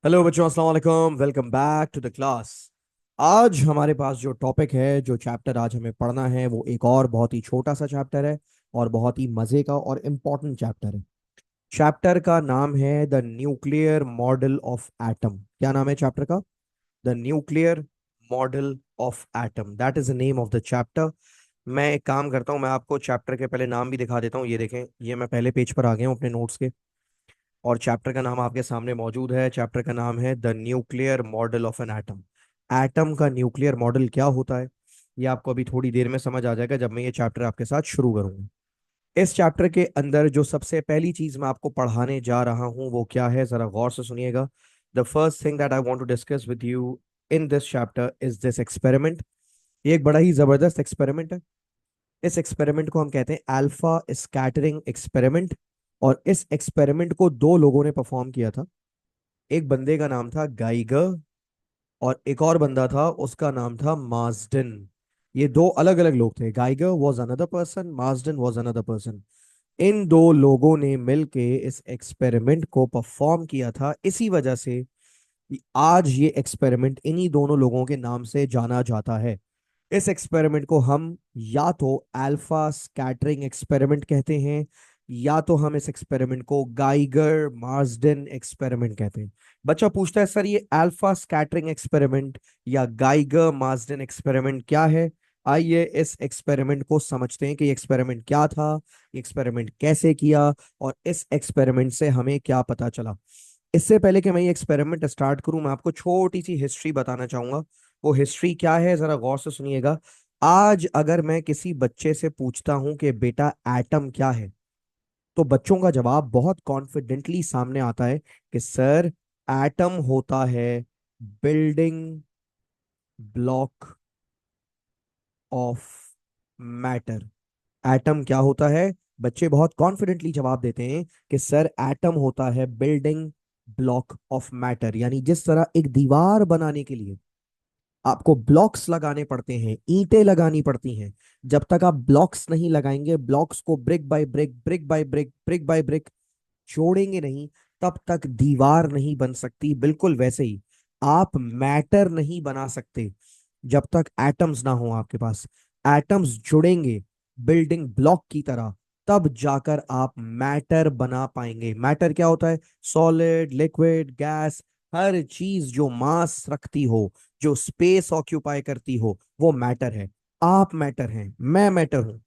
Hello बच्चों, अस्सलाम वालेकुम। Welcome back to the class. आज हमारे पास जो टॉपिक है, जो चैप्टर आज हमें पढ़ना है, वो एक और बहुत ही छोटा सा चैप्टर है और बहुत ही मजे का और इम्पोर्टेंट चैप्टर है। चैप्टर का नाम है the nuclear model of atom. क्या नाम है चैप्टर का? The nuclear model of atom, that is the name of the chapter. मैं एक काम करता हूँ, मैं आपको चैप्टर के पहले नाम भी दिखा देता हूँ। ये देखें, ये मैं पहले पेज पर आ गया हूँ अपने नोट्स के, और चैप्टर का नाम आपके सामने मौजूद है। चैप्टर का नाम है the nuclear model of an atom. Atom का न्यूक्लियर मॉडल क्या होता है, ये आपको अभी थोड़ी देर में समझ आ जाएगा जब मैं ये चैप्टर आपके साथ शुरू करूंगा। इस चैप्टर के अंदर जो सबसे पहली चीज मैं आपको पढ़ाने जा रहा हूं वो क्या है, जरा गौर से सुनिएगा। The first thing that I want to discuss with you in this chapter is this experiment. ये एक बड़ा ही जबरदस्त एक्सपेरिमेंट है। इस एक्सपेरिमेंट को हम कहते हैं अल्फा स्कैटरिंग एक्सपेरिमेंट। और इस एक्सपेरिमेंट को दो लोगों ने परफॉर्म किया था। एक बंदे का नाम था गाइगर, और एक और बंदा था, उसका नाम था मार्सडन। ये दो अलग अलग लोग थे। Geiger was another person, Marsden was another person. इन दो लोगों ने मिलके इस एक्सपेरिमेंट को परफॉर्म किया था। इसी वजह से आज ये एक्सपेरिमेंट इन्हीं दोनों लोगों के नाम से जाना जाता है। इस एक्सपेरिमेंट को हम या तो अल्फा स्कैटरिंग एक्सपेरिमेंट कहते हैं, या तो हम इस एक्सपेरिमेंट को गाइगर मार्सडन एक्सपेरिमेंट कहते हैं। बच्चा पूछता है, सर ये अल्फा स्कैटरिंग एक्सपेरिमेंट या गाइगर मार्सडन एक्सपेरिमेंट क्या है? आइए इस एक्सपेरिमेंट को समझते हैं कि ये एक्सपेरिमेंट क्या था, ये एक्सपेरिमेंट कैसे किया, और इस एक्सपेरिमेंट से हमें क्या पता चला। इससे पहले कि मैं ये एक्सपेरिमेंट स्टार्ट करूं, मैं आपको छोटी सी हिस्ट्री बताना चाहूंगा। वो हिस्ट्री क्या है, जरा गौर से सुनिएगा। आज अगर मैं किसी बच्चे से पूछता हूं कि बेटा एटम क्या है, तो बच्चों का जवाब बहुत कॉन्फिडेंटली सामने आता है कि सर, एटम होता है building block of matter. Atom क्या होता है? बच्चे बहुत कॉन्फिडेंटली जवाब देते हैं कि सर, एटम होता है बिल्डिंग ब्लॉक ऑफ मैटर। यानी जिस तरह एक दीवार बनाने के लिए आपको ब्लॉक्स लगाने पड़ते हैं, ईंटें लगानी पड़ती हैं, जब तक आप ब्लॉक्स नहीं लगाएंगे, ब्लॉक्स को brick by brick, brick by brick, brick by brick जोड़ेंगे नहीं, तब तक दीवार नहीं बन सकती। बिल्कुल वैसे ही आप मैटर नहीं बना सकते जब तक एटम्स ना हो आपके पास। एटम्स जुड़ेंगे बिल्डिंग ब्लॉक की तरह, तब जाकर आप मैटर बना पाएंगे। मैटर क्या होता है? सॉलिड, लिक्विड, गैस, हर चीज जो मास रखती हो, जो स्पेस ऑक्यूपाई करती हो, वो मैटर है। आप मैटर हैं, मैं मैटर हूं।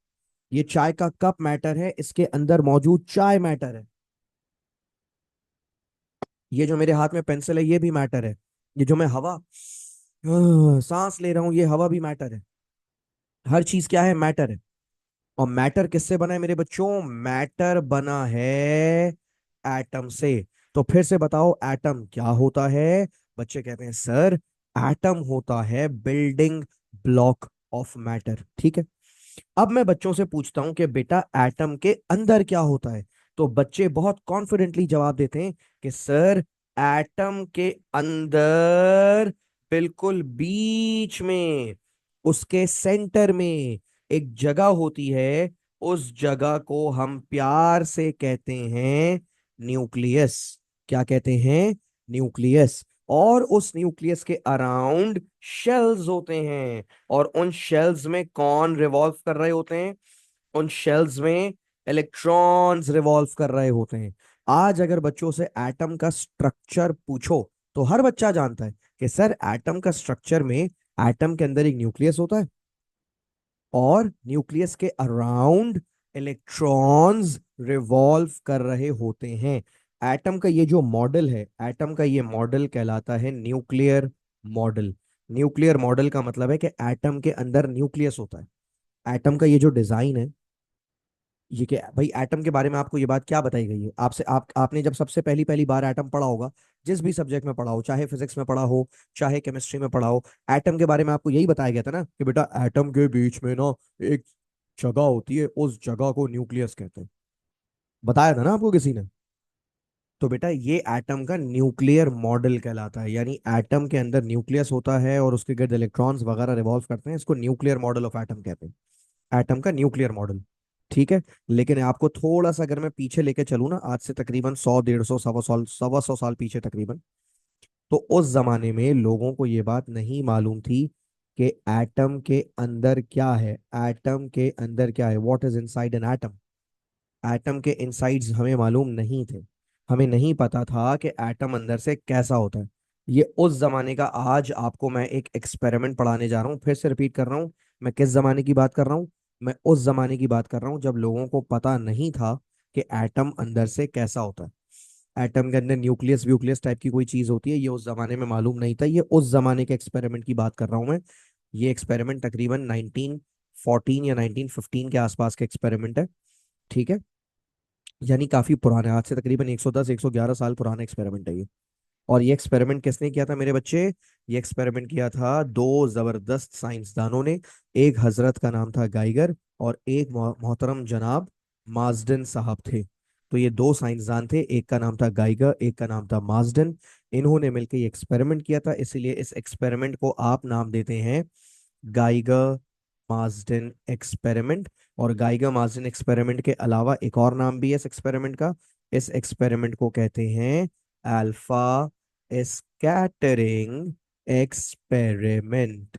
ये चाय का कप मैटर है, इसके अंदर मौजूद चाय मैटर है। ये जो मेरे हाथ में पेंसिल है, ये भी मैटर है। ये जो मैं हवा सांस ले रहा हूं, ये हवा भी मैटर है। हर चीज क्या है? मैटर है। और मैटर किससे बना है मेरे बच्चों? मैटर बना है एटम से। तो फिर से बताओ, एटम क्या होता है? बच्चे कहते हैं सर, एटम होता है बिल्डिंग ब्लॉक ऑफ मैटर। ठीक है। अब मैं बच्चों से पूछता हूं कि बेटा एटम के अंदर क्या होता है? तो बच्चे बहुत कॉन्फिडेंटली जवाब देते हैं कि सर, एटम के अंदर बिल्कुल बीच में, उसके सेंटर में एक जगह होती है। उस जगह को हम प्यार से कहते हैं न्यूक्लियस। क्या कहते हैं? न्यूक्लियस। और उस न्यूक्लियस के अराउंड शेल्स होते हैं। और उन शेल्स में कौन रिवॉल्व कर रहे होते हैं? उन शेल्स में इलेक्ट्रॉन्स रिवॉल्व कर रहे होते हैं। आज अगर बच्चों से एटम का स्ट्रक्चर पूछो, तो हर बच्चा जानता है कि सर, एटम का स्ट्रक्चर में एटम के अंदर एक न्यूक्लियस होता है, और न्यूक्लियस के अराउंड इलेक्ट्रॉन्स रिवॉल्व कर रहे होते हैं। एटम का ये जो मॉडल है, एटम का ये मॉडल कहलाता है न्यूक्लियर मॉडल। न्यूक्लियर मॉडल का मतलब है कि एटम के अंदर न्यूक्लियस होता है। एटम का ये जो डिजाइन है, ये क्या भाई, एटम के बारे में आपको ये बात क्या बताई गई है? आपसे आपने जब सबसे पहली पहली बार एटम पढ़ा होगा, जिस भी सब्जेक्ट में पढ़ा हो, चाहे फिजिक्स में पढ़ा हो, चाहे केमिस्ट्री में पढ़ा हो, एटम के बारे में आपको यही बताया गया था ना कि बेटा, एटम के बीच में ना एक जगह होती है, उस जगह को न्यूक्लियस कहते हैं। बताया था ना आपको किसी ने? तो बेटा, ये एटम का न्यूक्लियर मॉडल कहलाता है। यानी एटम के अंदर न्यूक्लियस होता है और उसके गिर्द इलेक्ट्रॉन्स वगैरह रिवॉल्व करते हैं। इसको न्यूक्लियर मॉडल ऑफ एटम कहते हैं, एटम का न्यूक्लियर मॉडल। ठीक है। लेकिन आपको थोड़ा सा अगर मैं पीछे लेके चलूँ ना, आज से तकरीबन 100, 150, 125 साल, 125 साल पीछे तकरीबन, तो उस जमाने में लोगों को ये बात नहीं मालूम थी कि एटम के अंदर क्या है, एटम के अंदर क्या है, what is inside an atom. Atom के इनसाइड्स हमें मालूम नहीं थे। हमें नहीं पता था कि एटम अंदर से कैसा होता है। ये उस जमाने का, आज आपको मैं एक एक्सपेरिमेंट पढ़ाने जा रहा हूँ, फिर से रिपीट कर रहा हूँ। मैं किस जमाने की बात कर रहा हूँ? मैं उस जमाने की बात कर रहा हूँ जब लोगों को पता नहीं था कि एटम अंदर से कैसा होता है। एटम के अंदर न्यूक्लियस व्यूक्लियस टाइप की कोई चीज होती है, ये उस जमाने में मालूम नहीं था। ये उस जमाने के एक्सपेरिमेंट की बात कर रहा हूँ मैं। ये एक्सपेरिमेंट तकरीबन 1914 या 1915 के आसपास का एक्सपेरिमेंट है। ठीक है, यानी काफी पुराने, आज से तकरीबन 110 111 साल पुराना एक्सपेरिमेंट है ये। और ये एक्सपेरिमेंट किसने किया था मेरे बच्चे? ये एक्सपेरिमेंट किया था दो जबरदस्त साइंसदानों ने। एक हजरत का नाम था गाइगर, और एक मोहतरम जनाब माजडन साहब थे। तो ये दो साइंसदान थे, एक का नाम था गाइगर, एक का नाम था माजडन। इन्होंने मिलकर ये एक्सपेरिमेंट किया था, इसलिए इस एक्सपेरिमेंट को आप नाम देते हैं गाइगर मास्डेन एक्सपेरिमेंट। और गाइगर मास्डेन एक्सपेरिमेंट के अलावा एक और नाम भी है इस एक्सपेरिमेंट का। इस एक्सपेरिमेंट को कहते हैं अल्फा स्कैटरिंग एक्सपेरिमेंट।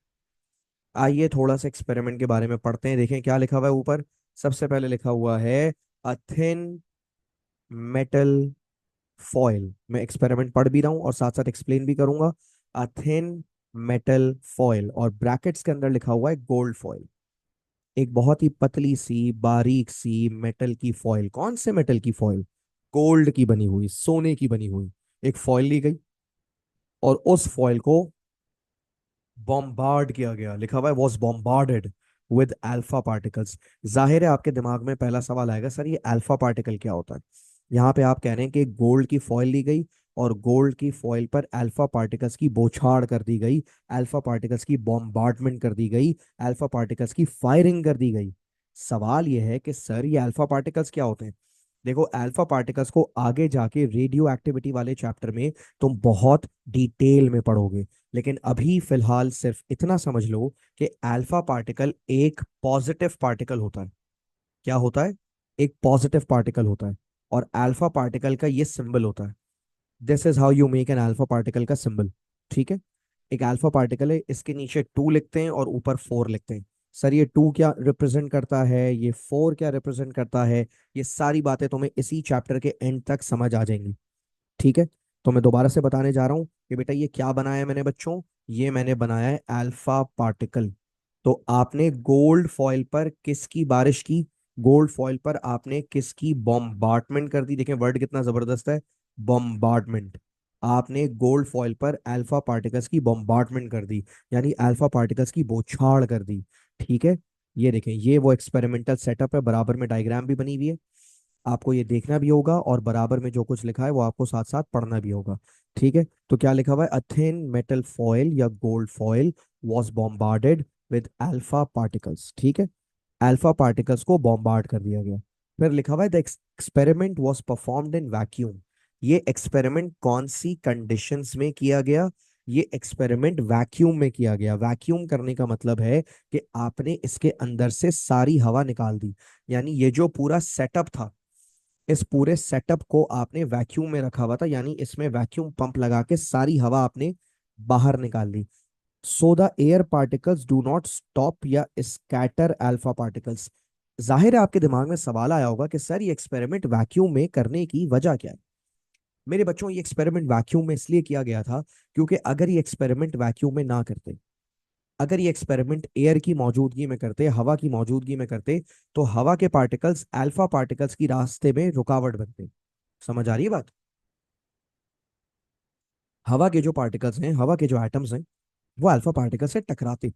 आइए थोड़ा सा एक्सपेरिमेंट के बारे में पढ़ते हैं, देखें क्या लिखा हुआ है ऊपर। सबसे पहले लिखा हुआ है अ थिन मेटल फॉयल। मैं एक्सपेरिमेंट पढ़ भी रहा हूँ और साथ साथ एक्सप्लेन भी करूंगा। अ थिन मेटल फॉयल, और ब्रैकेट्स के अंदर लिखा हुआ है गोल्ड फॉयल। एक बहुत ही पतली सी बारीक सी मेटल की फॉयल। कौन से मेटल की फॉयल? गोल्ड की बनी हुई, सोने की बनी हुई एक फॉयल ली गई, और उस फॉयल को बॉम्बार्ड किया गया। लिखा हुआ है was bombarded with alpha particles. जाहिर है आपके दिमाग में पहला सवाल आएगा, सर ये अल्फा पार्टिकल क्या होता है? यहाँ पे आप कह रहे हैं कि गोल्ड की फॉयल ली गई, और गोल्ड की फॉयल पर अल्फा पार्टिकल्स की बौछार कर दी गई, अल्फा पार्टिकल्स की बॉम्बार्डमेंट कर दी गई, अल्फा पार्टिकल्स की फायरिंग कर दी गई। सवाल यह है कि सर ये अल्फा पार्टिकल्स क्या होते हैं? देखो, अल्फा पार्टिकल्स को आगे जाके रेडियो एक्टिविटी वाले चैप्टर में तुम बहुत डिटेल में पढ़ोगे, लेकिन अभी फिलहाल सिर्फ इतना समझ लो कि अल्फा पार्टिकल एक पॉजिटिव पार्टिकल होता है। क्या होता है? एक पॉजिटिव पार्टिकल होता है, और अल्फा पार्टिकल का ये सिंबल होता है। This is how you make an alpha particle का सिंबल। ठीक है, एक अल्फा पार्टिकल है, इसके नीचे 2 लिखते हैं और ऊपर 4 लिखते हैं। सर ये 2 क्या रिप्रेजेंट करता है, ये 4 क्या रिप्रेजेंट करता है? ये सारी बातें तुम्हें इसी चैप्टर के एंड तक समझ आ जाएंगी। ठीक है, तो मैं दोबारा से बताने जा रहा हूँ कि बेटा ये क्या बनाया है मैंने बच्चों। ये मैंने बनाया है अल्फा पार्टिकल। तो आपने गोल्ड फॉइल पर किसकी बारिश की? गोल्ड फॉइल पर आपने किसकी बॉम्बार्डमेंट कर दी? देखें वर्ड कितना जबरदस्त है, बॉम्बार्डमेंट। आपने गोल्ड फॉइल पर अल्फा पार्टिकल्स की बॉम्बार्डमेंट कर दी, यानी अल्फा पार्टिकल्स की बौछार कर दी। ठीक है, ये देखें, ये वो एक्सपेरिमेंटल सेटअप है, बराबर में डायग्राम भी बनी हुई है। आपको ये देखना भी होगा, और बराबर में जो कुछ लिखा है वो आपको साथ साथ पढ़ना भी होगा। ठीक है, तो क्या लिखा हुआ है? अथेन मेटल फॉयल या gold foil was bombarded with alpha particles. ठीक है, अल्फा पार्टिकल्स को बॉम्बार्ड कर दिया गया। फिर लिखा हुआ है the experiment was performed in vacuum. ये एक्सपेरिमेंट कौन सी कंडीशंस में किया गया? ये एक्सपेरिमेंट वैक्यूम में किया गया। वैक्यूम करने का मतलब है कि आपने इसके अंदर से सारी हवा निकाल दी। यानी ये जो पूरा सेटअप था, इस पूरे सेटअप को आपने वैक्यूम में रखा हुआ था, यानी इसमें वैक्यूम पंप लगा के सारी हवा आपने बाहर निकाल दी। So the air particles do not stop या स्कैटर अल्फा पार्टिकल्स। जाहिर है आपके दिमाग में सवाल आया होगा कि सर ये एक्सपेरिमेंट वैक्यूम में करने की वजह क्या है? मेरे बच्चों, ये एक्सपेरिमेंट वैक्यूम में इसलिए किया गया था क्योंकि अगर ये एक्सपेरिमेंट वैक्यूम में ना करते, अगर ये एक्सपेरिमेंट एयर की मौजूदगी में करते, हवा की मौजूदगी में करते, तो हवा के पार्टिकल्स अल्फा पार्टिकल्स की रास्ते में रुकावट बनते। समझ आ रही है बात? हवा के जो पार्टिकल्स हैं, हवा के जो एटम्स हैं, वो अल्फा पार्टिकल से टकराते,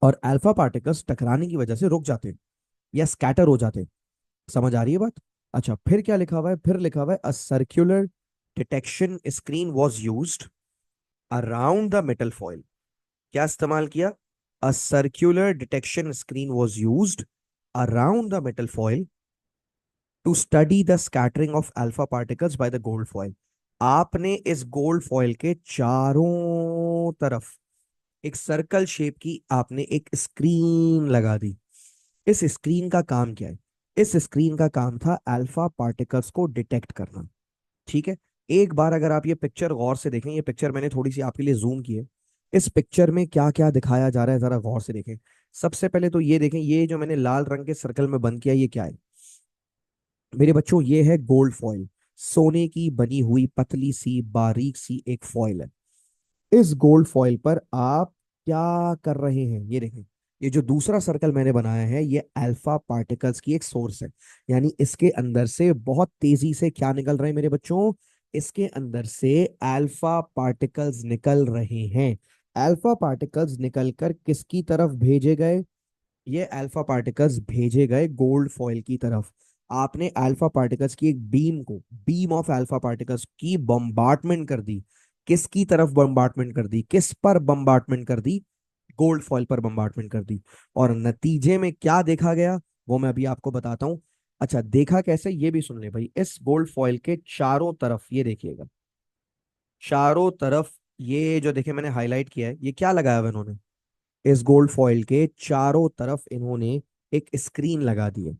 और अल्फा पार्टिकल्स टकराने की वजह से रुक जाते या स्कैटर हो जाते। समझ आ रही है बात? अच्छा, फिर क्या लिखा हुआ है? फिर लिखा हुआ है a circular detection screen was used around the metal foil. क्या इस्तेमाल किया? A circular detection screen was used around the metal foil to study the scattering of alpha particles by the gold foil. आपने इस gold foil के चारों तरफ एक circle shape की आपने एक स्क्रीन लगा दी। इस स्क्रीन का काम क्या है? इस स्क्रीन का काम था अल्फा पार्टिकल्स को डिटेक्ट करना। ठीक है, एक बार अगर आप ये पिक्चर गौर से देखें, ये पिक्चर मैंने थोड़ी सी आपके लिए जूम की है। इस पिक्चर में क्या क्या दिखाया जा रहा है जरा गौर से देखें। सबसे पहले तो ये देखें, ये जो मैंने लाल रंग के सर्कल में बंद किया ये क्या है मेरे बच्चों? ये है गोल्ड फॉइल। सोने की बनी हुई पतली सी बारीक सी एक फॉइल है। इस गोल्ड फॉइल पर आप क्या कर रहे हैं ये देखें। ये जो दूसरा सर्कल मैंने बनाया है ये अल्फा पार्टिकल्स की एक सोर्स है। यानी इसके अंदर से बहुत तेजी से क्या निकल रहे हैं मेरे बच्चों? इसके अंदर से अल्फा पार्टिकल्स निकल रहे हैं। अल्फा पार्टिकल्स निकलकर किसकी तरफ भेजे गए? ये अल्फा पार्टिकल्स भेजे गए गोल्ड फॉइल की तरफ। आपने अल्फा पार्टिकल्स की एक बीम ऑफ अल्फा पार्टिकल्स की बम्बार्टमेंट कर दी। किसकी तरफ बम्बार्टमेंट कर दी? किस पर बम्बार्टमेंट कर दी? गोल्ड फॉइल पर बम्बार्टमेंट कर दी। और नतीजे में क्या देखा गया वो मैं अभी आपको बताता हूं। अच्छा, देखा कैसे ये भी सुन ले भाई। इस गोल्ड फॉइल के चारों तरफ ये देखिएगा, चारों तरफ ये जो देखे मैंने हाईलाइट किया है, ये क्या लगाया हुआ इन्होंने? इस गोल्ड फॉइल के चारों तरफ इन्होंने एक स्क्रीन लगा दी है।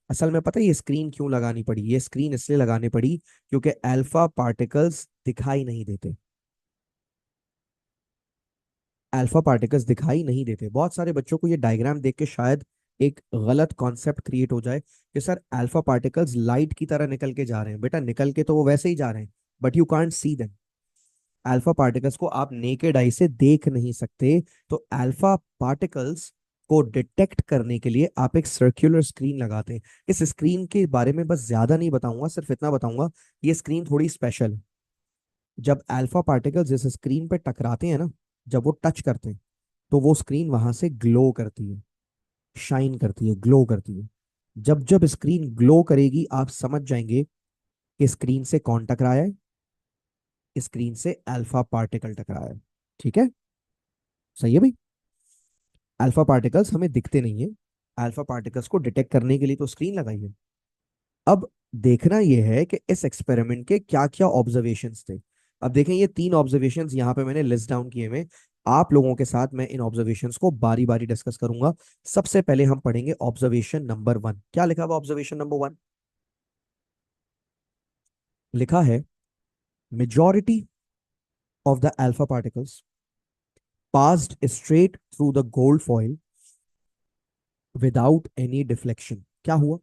असल में पता है ये स्क्रीन क्यों लगानी पड़ी? ये स्क्रीन इसलिए लगानी पड़ी क्योंकि अल्फा पार्टिकल्स दिखाई नहीं देते। अल्फा पार्टिकल्स दिखाई नहीं देते। बहुत सारे बच्चों को ये डायग्राम देख के शायद एक गलत कॉन्सेप्ट क्रिएट हो जाए कि सर अल्फा पार्टिकल्स लाइट की तरह निकल के जा रहे हैं। बेटा निकल के तो वो वैसे ही जा रहे हैं, but you can't see them. Alpha particles को आप नेकेड आई से देख नहीं सकते। तो अल्फा पार्टिकल्स को डिटेक्ट करने के लिए आप एक सर्कुलर स्क्रीन लगाते हैं। इस स्क्रीन के बारे में बस ज्यादा नहीं बताऊंगा, सिर्फ इतना बताऊंगा ये स्क्रीन थोड़ी स्पेशल है। जब अल्फा पार्टिकल्स इस स्क्रीन पे टकराते हैं ना, जब वो टच करते हैं तो वो स्क्रीन वहां से ग्लो करती है, शाइन करती है, ग्लो करती है। जब जब स्क्रीन ग्लो करेगी आप समझ जाएंगे कि स्क्रीन से कौन टकराया है। स्क्रीन से अल्फा पार्टिकल टकराया है। ठीक है, सही है भाई। अल्फा पार्टिकल्स हमें दिखते नहीं है। अल्फा पार्टिकल्स को डिटेक्ट करने के लिए तो स्क्रीन लगाई है। अब देखना यह है कि इस एक्सपेरिमेंट के क्या क्या ऑब्जर्वेशंस थे। अब देखें ये तीन ऑब्जर्वेशंस यहाँ पे मैंने लिस्ट डाउन किए हुए। आप लोगों के साथ मैं इन ऑब्जर्वेशंस को बारी बारी डिस्कस करूंगा। सबसे पहले हम पढ़ेंगे ऑब्जर्वेशन नंबर 1। क्या लिखा हुआ ऑब्जर्वेशन नंबर 1? लिखा है majority of the alpha particles passed straight through the gold foil without any deflection। क्या हुआ?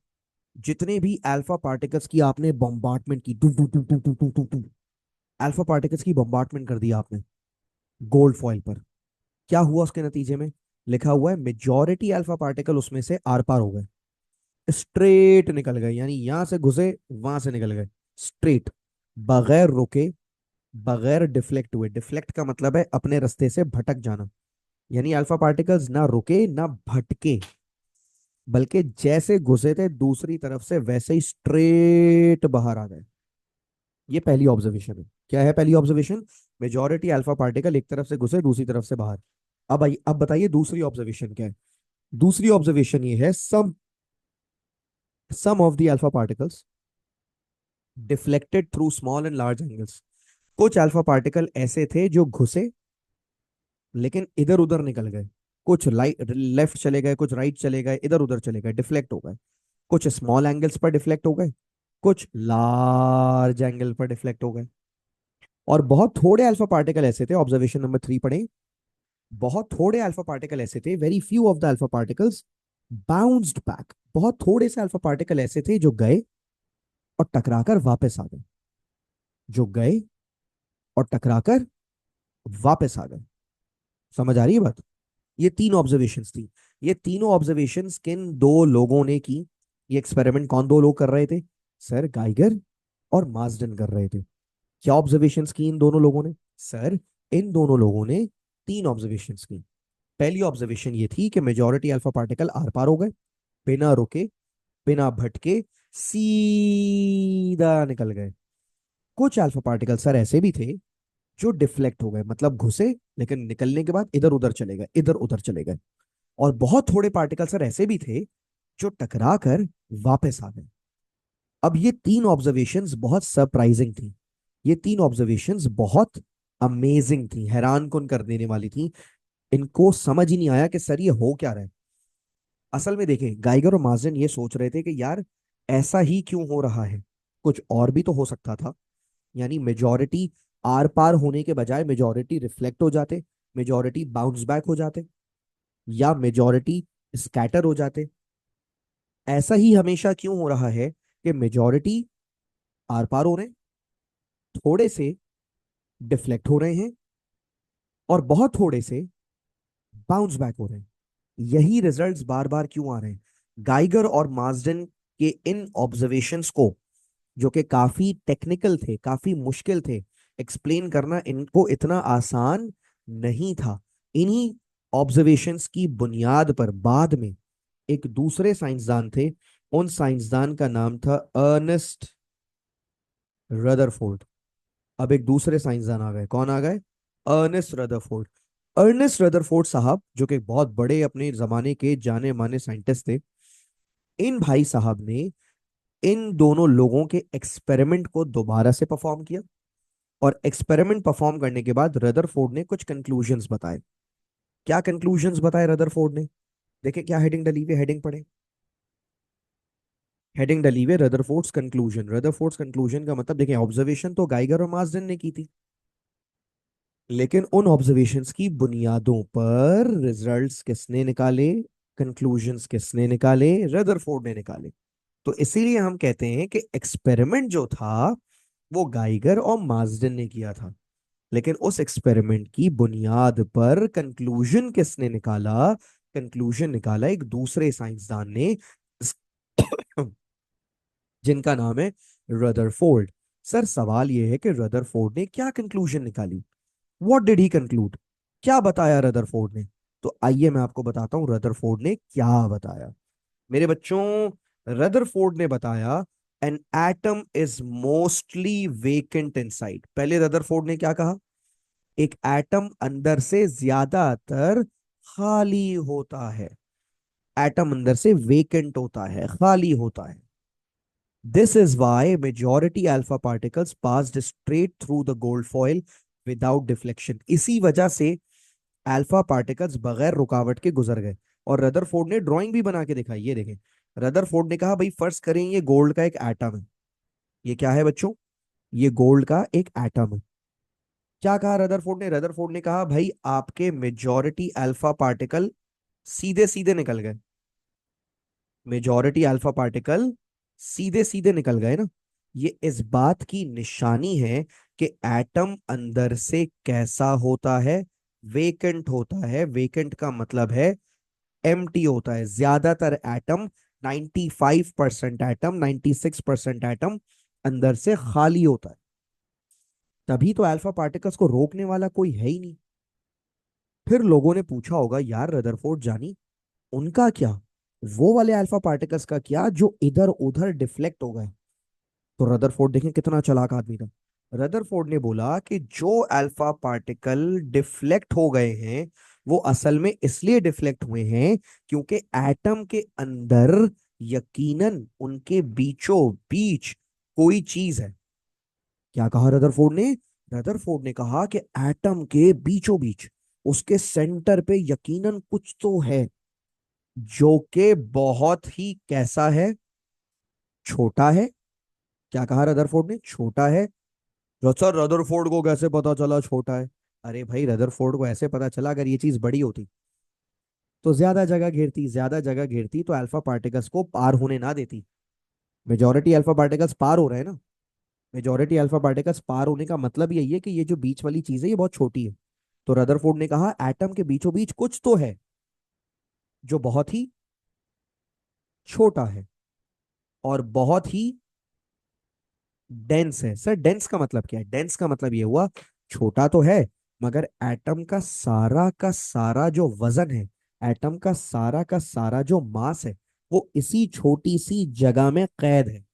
जितने भी अल्फा पार्टिकल्स की आपने बम्बार्टमेंट की, to to to to to to to to alpha particles की बम्बार्टमेंट कर दिया आपने गोल्ड फॉइल पर, क्या हुआ उसके नतीजे में? लिखा हुआ है मेजॉरिटी अल्फा पार्टिकल उसमें से आर पार हो गए, स्ट्रेट निकल गए। यानी यहां से घुसे वहां से निकल गए, स्ट्रेट, बगैर रुके, बगैर डिफ्लेक्ट हुए। डिफ्लेक्ट का मतलब है अपने रास्ते से भटक जाना। यानी अल्फा पार्टिकल्स ना रुके ना भटके, बल्कि जैसे घुसे थे दूसरी तरफ से वैसे ही स्ट्रेट बाहर आ गए। ये पहली ऑब्जर्वेशन है। क्या है पहली ऑब्जर्वेशन? मेजॉरिटी अल्फा पार्टिकल एक तरफ से घुसे दूसरी तरफ से बाहर। अब आइए, अब बताइए दूसरी ऑब्जर्वेशन क्या है। दूसरी ऑब्जर्वेशन ये है some of the alpha particles deflected through small and large angles. कुछ अल्फा पार्टिकल ऐसे थे जो घुसे लेकिन इधर उधर निकल गए। कुछ लेफ्ट चले गए, कुछ राइट चले गए, इधर उधर चले गए, डिफ्लेक्ट हो गए। कुछ स्मॉल एंगल्स पर डिफ्लेक्ट हो गए, कुछ लार्ज एंगल पर डिफ्लेक्ट हो गए। और बहुत थोड़े अल्फा पार्टिकल ऐसे थे, ऑब्जर्वेशन नंबर 3 पढ़े। बहुत थोड़े अल्फा पार्टिकल ऐसे थे, very few of the alpha particles bounced back. बहुत थोड़े से अल्फा पार्टिकल ऐसे थे जो गए और टकराकर वापस आ गए, जो गए और टकराकर वापस आ गए। समझ आ रही है बात? ये तीन ऑब्जर्वेशंस थी। ये तीनों ऑब्जर्वेशंस किन दो लोगों ने की? ये एक्सपेरिमेंट कौन दो लोग कर रहे थे? सर गाइगर और मार्सडन कर रहे थे। क्या ऑब्जर्वेशंस की इन दोनों लोगों ने? सर इन दोनों लोगों ने तीन ऑब्जर्वेशंस की। पहली ऑब्जर्वेशन ये थी कि मेजॉरिटी अल्फा पार्टिकल आर पार हो गए, बिना रुके, बिना भटके, सीधा निकल गए। कुछ अल्फा पार्टिकल सर ऐसे भी थे जो डिफ्लेक्ट हो गए, मतलब घुसे लेकिन निकलने के बाद इधर उधर चले गए, इधर उधर चले गए। और बहुत थोड़े पार्टिकल सर ऐसे भी थे जो टकरा कर वापस आ गए। अब ये तीन ऑब्जर्वेशंस बहुत सरप्राइजिंग थी। ये तीन ऑब्जर्वेशंस बहुत अमेजिंग थी, हैरान कुन कर देने वाली थी। इनको समझ ही नहीं आया कि सर ये हो क्या रहा है। असल में देखें, गाइगर और मार्जन ये सोच रहे थे कि यार ऐसा ही क्यों हो रहा है, कुछ और भी तो हो सकता था। यानी मेजॉरिटी आर पार होने के बजाय मेजॉरिटी रिफ्लेक्ट हो जाते, मेजॉरिटी बाउंस बैक हो जाते, या मेजॉरिटी स्कैटर हो जाते। ऐसा ही हमेशा क्यों हो रहा है कि मेजॉरिटी आर पार हो रहे हैं, थोड़े से डिफ्लेक्ट हो रहे हैं, और बहुत थोड़े से बाउंस बैक हो रहे हैं। यही रिजल्ट्स बार बार क्यों आ रहे हैं? गाइगर और मार्सडन के इन ऑब्जर्वेशंस को, जो कि काफी टेक्निकल थे, काफी मुश्किल थे, एक्सप्लेन करना इनको इतना आसान नहीं था। इन्हीं ऑब्जर्वेशंस की बुनियाद पर बाद में एक दूसरे साइंसदान थे। उन साइंसदान का नाम था अर्नेस्ट रदरफोर्ड। अब एक दूसरे साइंसदान आ गए। कौन आ गए? Ernest Rutherford. अर्नेस्ट रदरफोर्ड साहब, जो कि बहुत बड़े अपने जमाने के जाने माने साइंटिस्ट थे, इन भाई साहब ने इन दोनों लोगों के एक्सपेरिमेंट को दोबारा से परफॉर्म किया। और एक्सपेरिमेंट परफॉर्म करने के बाद रदरफोर्ड ने कुछ कंक्लूजन्स बताए। क्या कंक्लूजन्स बताए रदरफोर्ड ने? देखिए क्या हेडिंग डली हुई, हेडिंग पढ़े। हेडिंग डली हुई रदरफोर्ड्स कंक्लूजन। रदरफोर्ड्स कंक्लूजन का मतलब देखिए, ऑब्जर्वेशन तो गाइगर और मार्सडेन ने की थी, लेकिन उन ऑब्जर्वेशंस की बुनियादों पर रिजल्ट्स किसने निकाले, कंक्लूजन्स किसने निकाले? रदरफोर्ड ने निकाले। तो इसीलिए हम कहते हैं कि एक्सपेरिमेंट जो था वो गाइगर और मार्सडेन ने किया था, लेकिन उस एक्सपेरिमेंट की बुनियाद पर कंक्लूजन किसने निकाला? कंक्लूजन निकाला एक दूसरे साइंसदान ने, जिनका नाम है रदरफोर्ड। सर सवाल यह है कि रदरफोर्ड ने क्या कंक्लूजन निकाली? What did he conclude? क्या बताया रदरफोर्ड ने? तो आइए मैं आपको बताता हूं रदरफोर्ड ने क्या बताया। मेरे बच्चों, रदरफोर्ड ने बताया an atom is mostly vacant inside. पहले रदरफोर्ड ने क्या कहा? एक एटम अंदर से ज्यादातर खाली होता है। एटम अंदर से वेकेंट होता है, खाली होता है। This is why majority alpha particles passed straight through the gold foil without deflection. इसी वजह से अल्फा पार्टिकल्स बगैर रुकावट के गुजर गए। और रदरफोर्ड ने ड्राइंग भी बना के दिखाई, ये देखें। रदरफोर्ड ने कहा भाई फर्ज करें ये गोल्ड का एक एटम है। ये क्या है बच्चों? ये गोल्ड का एक एटम है। क्या कहा रदरफोर्ड ने? रदरफोर्ड ने कहा भाई आपके मेजॉरिटी अल्फा पार्टिकल सीधे सीधे निकल गए। मेजॉरिटी अल्फा पार्टिकल सीधे सीधे निकल गए ना। ये इस बात की निशानी है कि एटम अंदर से कैसा होता है? वेकेंट होता है। वेकेंट का मतलब है एम्प्टी होता है। ज्यादातर एटम, 95% एटम, 96% एटम अंदर से खाली होता है। तभी तो अल्फा पार्टिकल्स को रोकने वाला कोई है ही नहीं। फिर लोगों ने पूछा होगा यार रदरफोर्ड जानी, उनका क्या? वो वाले अल्फा पार्टिकल्स का क्या जो इधर उधर डिफ्लेक्ट हो गए? तो रदरफोर्ड देखें कितना चालाक आदमी था। रदरफोर्ड ने बोला कि जो अल्फा पार्टिकल डिफ्लेक्ट हो गए हैं वो असल में इसलिए डिफ्लेक्ट हुए हैं क्योंकि एटम के अंदर यकीनन उनके बीचों बीच कोई चीज है। क्या कहा रदरफोर्ड ने? रदरफोर्ड ने कहा कि एटम के बीचों बीच, उसके सेंटर पे यकीनन कुछ तो है, जो कि बहुत ही कैसा है? छोटा है। क्या कहा रदरफोर्ड ने? छोटा है। सर रदरफोर्ड को कैसे पता चला छोटा है? अरे भाई रदरफोर्ड को ऐसे पता चला, अगर ये चीज बड़ी होती तो ज्यादा जगह घेरती, ज्यादा जगह घेरती तो अल्फा पार्टिकल्स को पार होने ना देती। मेजॉरिटी अल्फा पार्टिकल्स पार हो रहे हैं ना। मेजॉरिटी अल्फा पार्टिकल्स पार होने का मतलब यही है कि ये जो बीच वाली चीज है ये बहुत छोटी है। तो रदरफोर्ड ने कहा एटम के बीचों बीच कुछ तो है जो बहुत ही छोटा है और बहुत ही डेंस है। सर डेंस का मतलब क्या है? डेंस का मतलब ये हुआ छोटा तो है, मगर एटम का सारा जो वजन है, एटम का सारा जो मास है, वो इसी छोटी सी जगह में कैद है।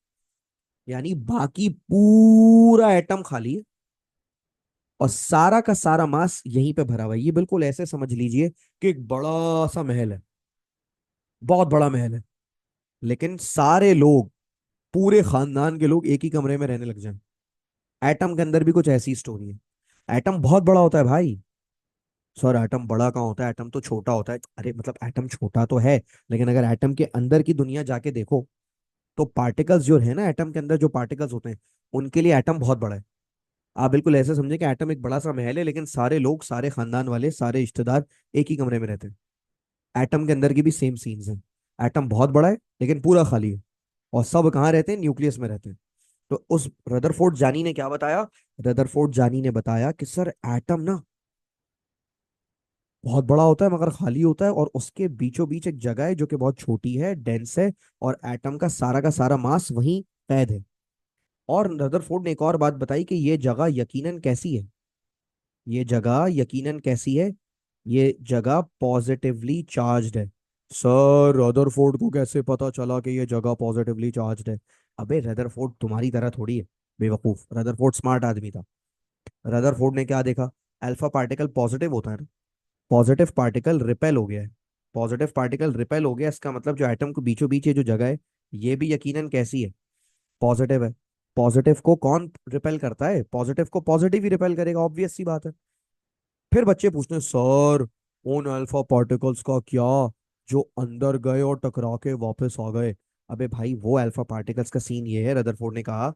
यानी बाकी पूरा एटम खाली है और सारा का सारा मास यहीं पे भरा हुआ है। ये बिल्कुल ऐसे समझ लीजिए कि एक बड़ा सा महल है, बहुत बड़ा महल है, लेकिन सारे लोग, पूरे खानदान के लोग एक ही कमरे में रहने लग जाएं। एटम के अंदर भी कुछ ऐसी स्टोरी है। एटम बहुत बड़ा होता है भाई। सर एटम बड़ा कहाँ होता है, एटम तो छोटा होता है। अरे मतलब एटम छोटा तो है, लेकिन अगर एटम के अंदर की दुनिया जाके देखो तो पार्टिकल्स जो है ना, एटम के अंदर जो पार्टिकल्स होते हैं उनके लिए एटम बहुत बड़ा है। आप बिल्कुल ऐसे समझे कि एटम एक बड़ा सा महल है, लेकिन सारे लोग, सारे खानदान वाले, सारे रिश्तेदार एक ही कमरे में रहते हैं। एटम के अंदर की भी सेम सीन्स हैं। एटम बहुत बड़ा है लेकिन पूरा खाली है। और सब कहाँ रहते हैं? न्यूक्लियस में रहते हैं। तो उस रदरफोर्ड जानी ने क्या बताया? रदरफोर्ड जानी ने बताया कि सर एटम ना बहुत बड़ा होता है मगर खाली होता है, और उसके बीचों बीच एक जगह है जो कि बहुत छोटी है, डेंस है, और एटम का सारा मास वहीं कैद है। और रदरफोर्ड ने एक और बात बताई कि ये जगह यकीनन कैसी है? ये जगह यकीनन कैसी है? ये जगह पॉजिटिवली चार्ज्ड है। सर रदरफोर्ड को कैसे पता चला कि ये जगह पॉजिटिवली चार्ज्ड है? अबे रदरफोर्ड तुम्हारी तरह थोड़ी है बेवकूफ, रदरफोर्ड स्मार्ट आदमी था। रदरफोर्ड ने क्या देखा? अल्फा पार्टिकल पॉजिटिव होता है ना, पॉजिटिव पार्टिकल रिपेल हो गया है। पॉजिटिव पार्टिकल रिपेल हो गया, इसका मतलब जो एटम के बीचों बीच ये जो जगह है, ये भी यकीनन कैसी है? पॉजिटिव है। पॉजिटिव को कौन रिपेल करता है? पॉजिटिव को पॉजिटिव ही रिपेल करेगा, ऑब्वियस सी बात है। फिर बच्चे पूछते हैं सर उन अल्फा पार्टिकल्स का क्या जो अंदर गए और टकरा के वापस आ गए? अबे भाई वो अल्फा पार्टिकल्स का सीन ये है, रदरफोर्ड ने कहा,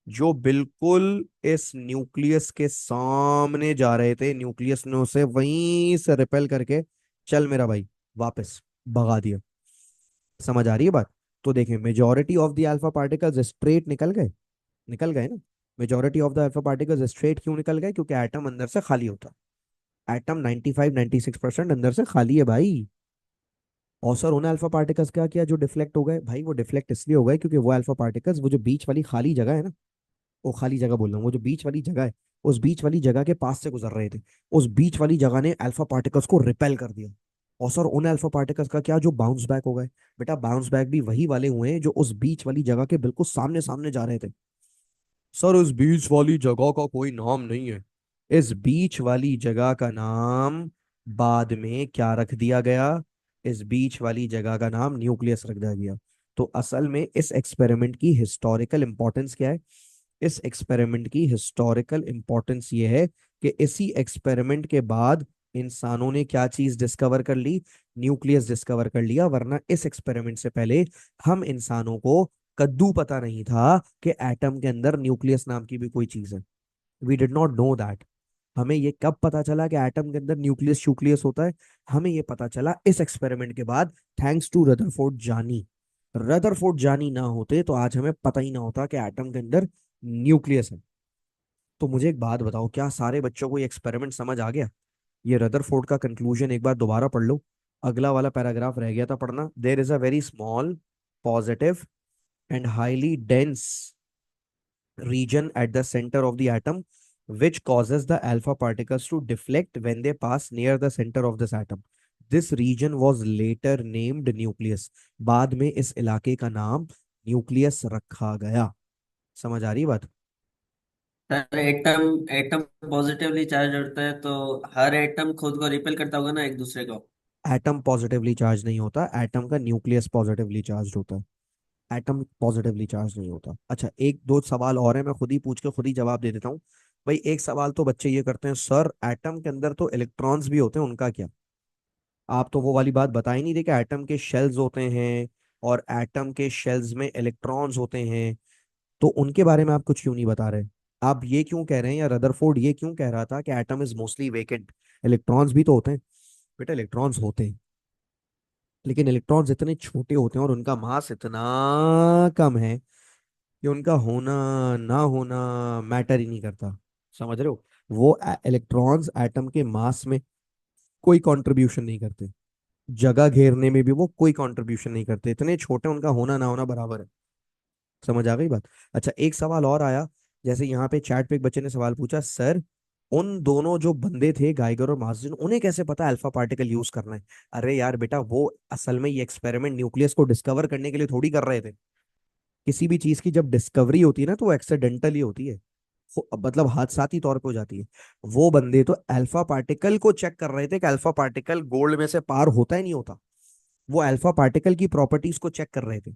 जो बिल्कुल इस न्यूक्लियस के सामने जा रहे थे, न्यूक्लियस ने उसे वहीं से रिपेल करके, चल मेरा भाई, वापस भगा दिया। समझ आ रही है बात? तो देखें, majority of the alpha particles straight निकल गए। निकल गए ना? Majority of the alpha particles straight क्यों निकल गए? क्योंकि एटम अंदर से खाली होता है। एटम 95 96% अंदर से खाली है भाई। और सर उन्हें अल्फा पार्टिकल्स क्या किया जो डिफ्लेक्ट हो गए? भाई वो डिफ्लेक्ट इसलिए हो गए क्योंकि वो अल्फा पार्टिकल्स, वो जो बीच वाली खाली जगह है ना, वो खाली जगह बोल रहा हूँ, वो जो बीच वाली जगह है, उस बीच वाली जगह के पास से गुजर रहे थे। उस बीच वाली जगह ने अल्फा पार्टिकल्स को रिपेल कर दिया। और सर उन अल्फा पार्टिकल्स का क्या जो बाउंस बैक हो गए? बेटा बाउंस बैक भी वही वाले हुए हैं जो उस बीच वाली जगह के बिल्कुल सामने सामने जा रहे थे। सर उस बीच वाली जगह का कोई नाम नहीं है। इस बीच वाली जगह का नाम बाद में क्या रख दिया गया? इस बीच वाली जगह का नाम न्यूक्लियस रख दिया गया। तो असल में इस एक्सपेरिमेंट की हिस्टोरिकल इंपॉर्टेंस क्या है? इस एक्सपेरिमेंट की हिस्टोरिकल इंपॉर्टेंस ये है कि इसी एक्सपेरिमेंट के बाद इंसानों ने क्या चीज डिस्कवर कर ली? न्यूक्लियस डिस्कवर कर लिया। वरना इस एक्सपेरिमेंट से पहले हम इंसानों को कद्दू पता नहीं था कि एटम के अंदर न्यूक्लियस नाम की भी कोई चीज है। We did not know that. हमें ये कब पता चला कि एटम के अंदर न्यूक्लियस न्यूक्लियस होता है? हमें ये पता चला इस एक्सपेरिमेंट के बाद, थैंक्स टू रदरफोर्ड जानी। रदरफोर्ड जानी ना होते तो आज हमें पता ही ना होता कि एटम के अंदर न्यूक्लियस है। तो मुझे एक बात बताओ, क्या सारे बच्चों को ये एक्सपेरिमेंट समझ आ गया? ये रदरफोर्ड का कंक्लूजन एक बार दोबारा पढ़ लो। अगला वाला पैराग्राफ रह गया था पढ़ना। There is a very small positive and highly dense region at the center of the atom, which causes the alpha particles to deflect when they pass near the center of this atom. This region was later named nucleus. बाद में इस इलाके का नाम nucleus रखा गया। समझ आ रही है बात? Sir atom atom positively charge होता है तो हर एटम खुद को रिपेल करता होगा ना एक दूसरे को। एटम पॉजिटिवली चार्ज नहीं होता, एटम का न्यूक्लियस पॉजिटिवली चार्ज होता है। एटम पॉजिटिवली चार्ज नहीं होता। अच्छा, एक दो सवाल और है, मैं खुद ही पूछ के खुद ही जवाब दे देता हूँ। भाई एक सवाल तो बच्चे ये करते हैं, सर एटम के अंदर तो इलेक्ट्रॉन्स भी होते हैं, उनका क्या? आप तो वो वाली बात बता ही नहीं रहे कि एटम के शेल्स होते हैं, और एटम के शेल्स में इलेक्ट्रॉन्स होते हैं। तो उनके बारे में आप कुछ क्यों नहीं बता रहे? आप ये क्यों कह रहे हैं, या रदरफोर्ड ये क्यों कह रहा था कि atom is mostly vacant, electrons भी तो होते हैं? बेटा इलेक्ट्रॉन्स होते हैं, लेकिन इलेक्ट्रॉन्स इतने छोटे होते हैं और उनका मास इतना कम है कि उनका होना ना होना मैटर ही नहीं करता। समझ रहे हो? वो इलेक्ट्रॉन्स एटम के मास में कोई कंट्रीब्यूशन नहीं करते, जगह घेरने में भी वो कोई कंट्रीब्यूशन नहीं करते, इतने छोटे, उनका होना ना होना बराबर है। समझ आ गई बात? अच्छा, एक सवाल और आया। जैसे यहाँ पे चैट पे एक बच्चे ने सवाल पूछा, सर उन दोनों जो बंदे थे गाइगर और मार्टिन, उन्हें कैसे पता अल्फा पार्टिकल यूज करना है? अरे यार बेटा, वो असल में ये एक्सपेरिमेंट न्यूक्लियस को डिस्कवर करने के लिए थोड़ी कर रहे थे। किसी भी चीज की जब डिस्कवरी होती है ना, तो वो एक्सीडेंटली होती है, मतलब हादसाती तौर पे हो जाती है। वो बंदे तो अल्फा पार्टिकल को चेक कर रहे थे कि अल्फा पार्टिकल गोल्ड में से पार होता है नहीं होता। वो अल्फा पार्टिकल की प्रॉपर्टीज को चेक कर रहे थे।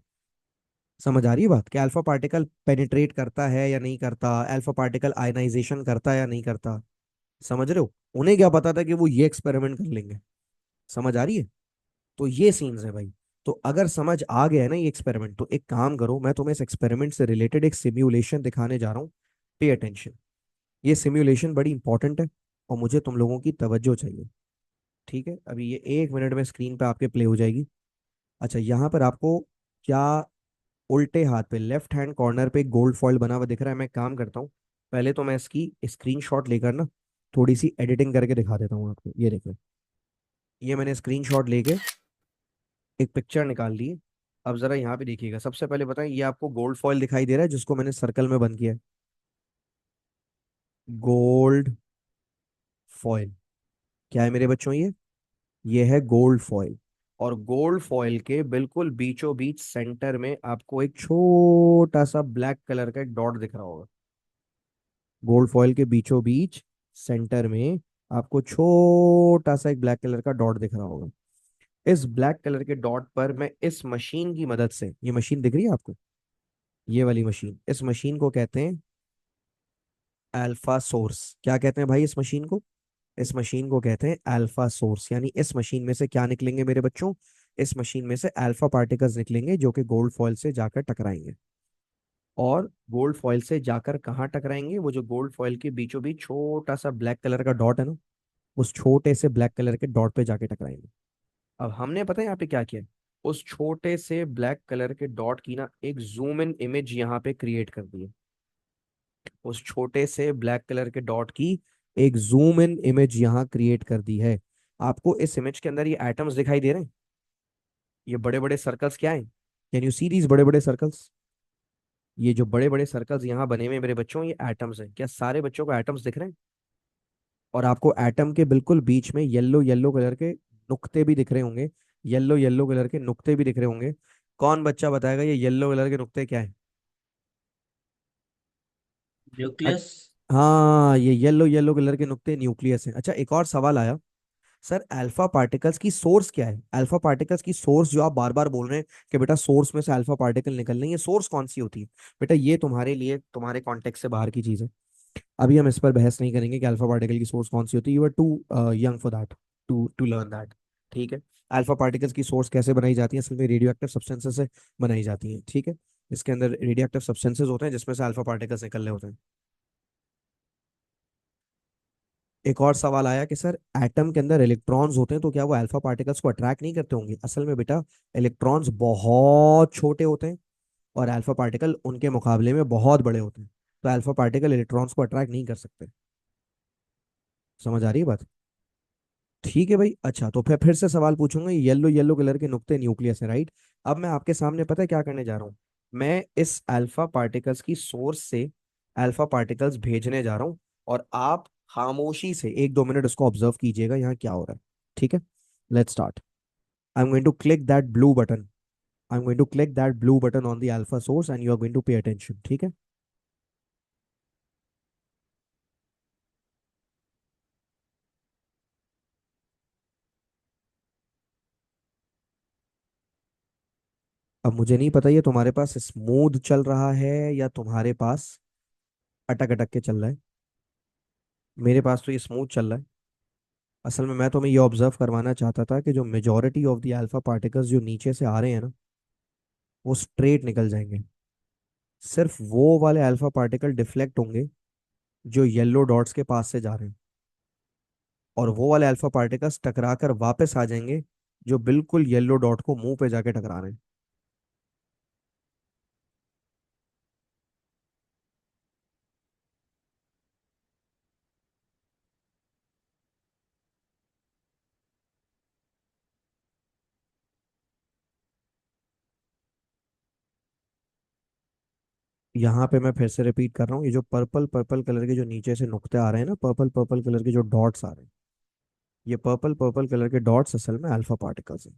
समझ आ रही है बात? कि अल्फा पार्टिकल पेनिट्रेट करता है या नहीं करता, अल्फा पार्टिकल आयनाइजेशन करता है या नहीं करता। समझ रहे हो? उन्हें क्या पता था कि वो ये एक्सपेरिमेंट कर लेंगे। समझ आ रही है? तो ये सीन्स है भाई। तो अगर समझ आ गया है ना ये एक्सपेरिमेंट, तो एक काम करो, मैं तुम्हें इस एक्सपेरिमेंट से रिलेटेड एक सिम्युलेशन दिखाने जा रहा हूँ। Pay attention. ये सिमुलेशन बड़ी इंपॉर्टेंट है और मुझे तुम लोगों की तवज्जो चाहिए। ठीक है, अभी ये 1 मिनट में स्क्रीन पे आपके प्ले हो जाएगी। अच्छा, यहाँ पर आपको क्या उल्टे हाथ पे लेफ्ट हैंड कॉर्नर पे गोल्ड फॉइल बना हुआ दिख रहा है? मैं काम करता हूँ, पहले तो मैं इसकी स्क्रीनशॉट लेकर ना थोड़ी सी एडिटिंग करके दिखा देता हूँ आपको। ये देखो, ये मैंने स्क्रीनशॉट लेके एक पिक्चर निकाल ली है। अब जरा यहाँ पे देखिएगा, सबसे पहले बताएं, ये आपको गोल्ड फॉइल दिखाई दे रहा है जिसको मैंने सर्कल में बंद किया है? गोल्ड फॉइल क्या है मेरे बच्चों? ये है गोल्ड फॉइल। और गोल्ड फॉइल के बिल्कुल बीचों बीच सेंटर में आपको एक छोटा सा ब्लैक कलर का एक डॉट दिख रहा होगा। गोल्ड फॉइल के बीचों बीच सेंटर में आपको छोटा सा एक ब्लैक कलर का डॉट दिख रहा होगा। इस ब्लैक कलर के डॉट पर मैं इस मशीन की मदद से, ये मशीन दिख रही है आपको, ये वाली मशीन, इस मशीन को कहते हैं अल्फा सोर्स। क्या कहते हैं भाई इस मशीन को? इस मशीन को कहते हैं अल्फा सोर्स। यानी इस मशीन में से क्या निकलेंगे मेरे बच्चों? इस मशीन में से अल्फा पार्टिकल्स निकलेंगे जो कि गोल्ड फॉइल से जाकर टकराएंगे। और गोल्ड फॉइल से जाकर कहाँ टकराएंगे? वो जो गोल्ड फॉइल के बीचों बीच छोटा सा ब्लैक कलर का डॉट है ना, उस छोटे से ब्लैक कलर के डॉट पे जाके टकराएंगे। अब हमने पता है यहाँ पे क्या किया? उस छोटे से ब्लैक कलर के डॉट की ना एक जूम इन इमेज यहाँ पे क्रिएट कर दी है। उस छोटे से ब्लैक कलर के डॉट की एक जूम इन इमेज यहाँ क्रिएट कर दी है। आपको इस इमेज के अंदर ये एटम्स दिखाई दे रहे हैं? ये बड़े बड़े सर्कल्स क्या है? कैन यू सी दीज बड़े बड़े सर्कल्स? ये जो बड़े बड़े सर्कल्स यहाँ बने हुए हैं मेरे बच्चों, ये एटम्स हैं। क्या सारे बच्चों को एटम्स दिख रहे हैं? और आपको एटम के बिल्कुल बीच में येलो येलो कलर के नुक्ते भी दिख रहे होंगे। येलो येलो कलर के नुक्ते भी दिख रहे होंगे। कौन बच्चा बताएगा ये येलो कलर के नुक्ते क्या है? न्यूक्लियस। हाँ, ये येलो येलो कलर के नुक्ते न्यूक्लियस हैं। अच्छा, एक और सवाल आया, सर अल्फा पार्टिकल्स की सोर्स क्या है? अल्फा पार्टिकल्स की सोर्स जो आप बार बार बोल रहे हैं कि बेटा सोर्स में से अल्फा पार्टिकल निकल रहे हैं, ये सोर्स कौन सी होती है? बेटा ये तुम्हारे लिए तुम्हारे कॉन्टेक्स्ट से बाहर की चीज है। अभी हम इस पर बहस नहीं करेंगे कि अल्फा पार्टिकल की सोर्स कौन सी होती है। You are too young for that, to learn that. ठीक है, अल्फा पार्टिकल्स की सोर्स कैसे बनाई जाती है? असल में रेडियो एक्टिव सब्सटेंसेस से बनाई जाती है। ठीक है, इसके अंदर रेडियो एक्टिव सब्सटेंसेस होते हैं जिसमें से अल्फा पार्टिकल्स निकल रहे होते हैं। एक और सवाल आया कि सर एटम के अंदर इलेक्ट्रॉन्स होते हैं तो क्या वो अल्फा पार्टिकल्स को अट्रैक्ट नहीं करते होंगे? असल में बेटा इलेक्ट्रॉन्स बहुत छोटे होते हैं और अल्फा पार्टिकल उनके मुकाबले में बहुत बड़े होते हैं। तो अल्फा पार्टिकल इलेक्ट्रॉन्स को अट्रैक्ट नहीं कर सकते। समझ आ रही है बात? ठीक है भाई। अच्छा, तो फिर से सवाल पूछूंगा, येलो येलो कलर के नुक्ते न्यूक्लियस है, राइट? अब मैं आपके सामने पता है क्या करने जा रहा हूँ? मैं इस अल्फा पार्टिकल्स की सोर्स से अल्फा पार्टिकल्स भेजने जा रहा हूँ और आप खामोशी से 1-2 मिनट इसको ऑब्जर्व कीजिएगा यहाँ क्या हो रहा है। ठीक है, let's start. I am going to click that blue button. I am going to click that blue button on the alpha source and you are going to pay attention. ठीक है, अब मुझे नहीं पता ये तुम्हारे पास स्मूथ चल रहा है या तुम्हारे पास अटक अटक के चल रहा है। मेरे पास तो ये स्मूथ चल रहा है। असल में मैं तुम्हें ये ऑब्जर्व करवाना चाहता था कि जो majority of the alpha particles जो नीचे से आ रहे हैं ना, वो स्ट्रेट निकल जाएंगे। सिर्फ वो वाले अल्फा पार्टिकल डिफ्लेक्ट होंगे जो येलो डॉट्स के पास से जा रहे हैं, और वो वाले अल्फा पार्टिकल्स टकरा कर वापस आ जाएंगे जो बिल्कुल येलो डॉट को मुंह पे जाके टकरा रहे हैं। यहाँ पे मैं फिर से रिपीट कर रहा हूँ, ये जो पर्पल पर्पल कलर के जो नीचे से नुक्ते आ रहे हैं ना, पर्पल पर्पल कलर के जो डॉट्स आ रहे हैं, ये पर्पल पर्पल कलर के डॉट्स असल में अल्फा पार्टिकल्स हैं।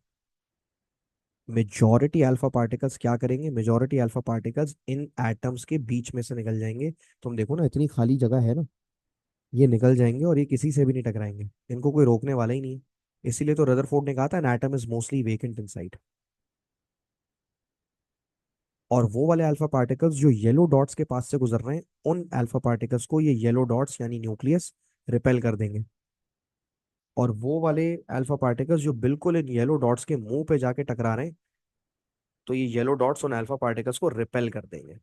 मेजॉरिटी अल्फा पार्टिकल्स क्या करेंगे? Majority alpha particles in atoms के बीच में से निकल जाएंगे। तुम देखो ना, इतनी खाली जगह है ना, ये निकल जाएंगे और ये किसी से भी नहीं टकराएंगे, इनको कोई रोकने वाला ही नहीं है। इसीलिए तो रदरफोर्ड ने कहा था an atom is mostly vacant inside. और वो वाले अल्फा पार्टिकल्स जो येलो डॉट्स के पास से गुजर रहे हैं, उन अल्फा पार्टिकल्स को ये येलो डॉट्स यानी न्यूक्लियस रिपेल कर देंगे। और वो वाले अल्फा पार्टिकल्स जो बिल्कुल इन येलो डॉट्स के मुंह पे जाके टकरा रहे हैं, तो ये येलो डॉट्स उन अल्फा पार्टिकल्स को रिपेल कर देंगे।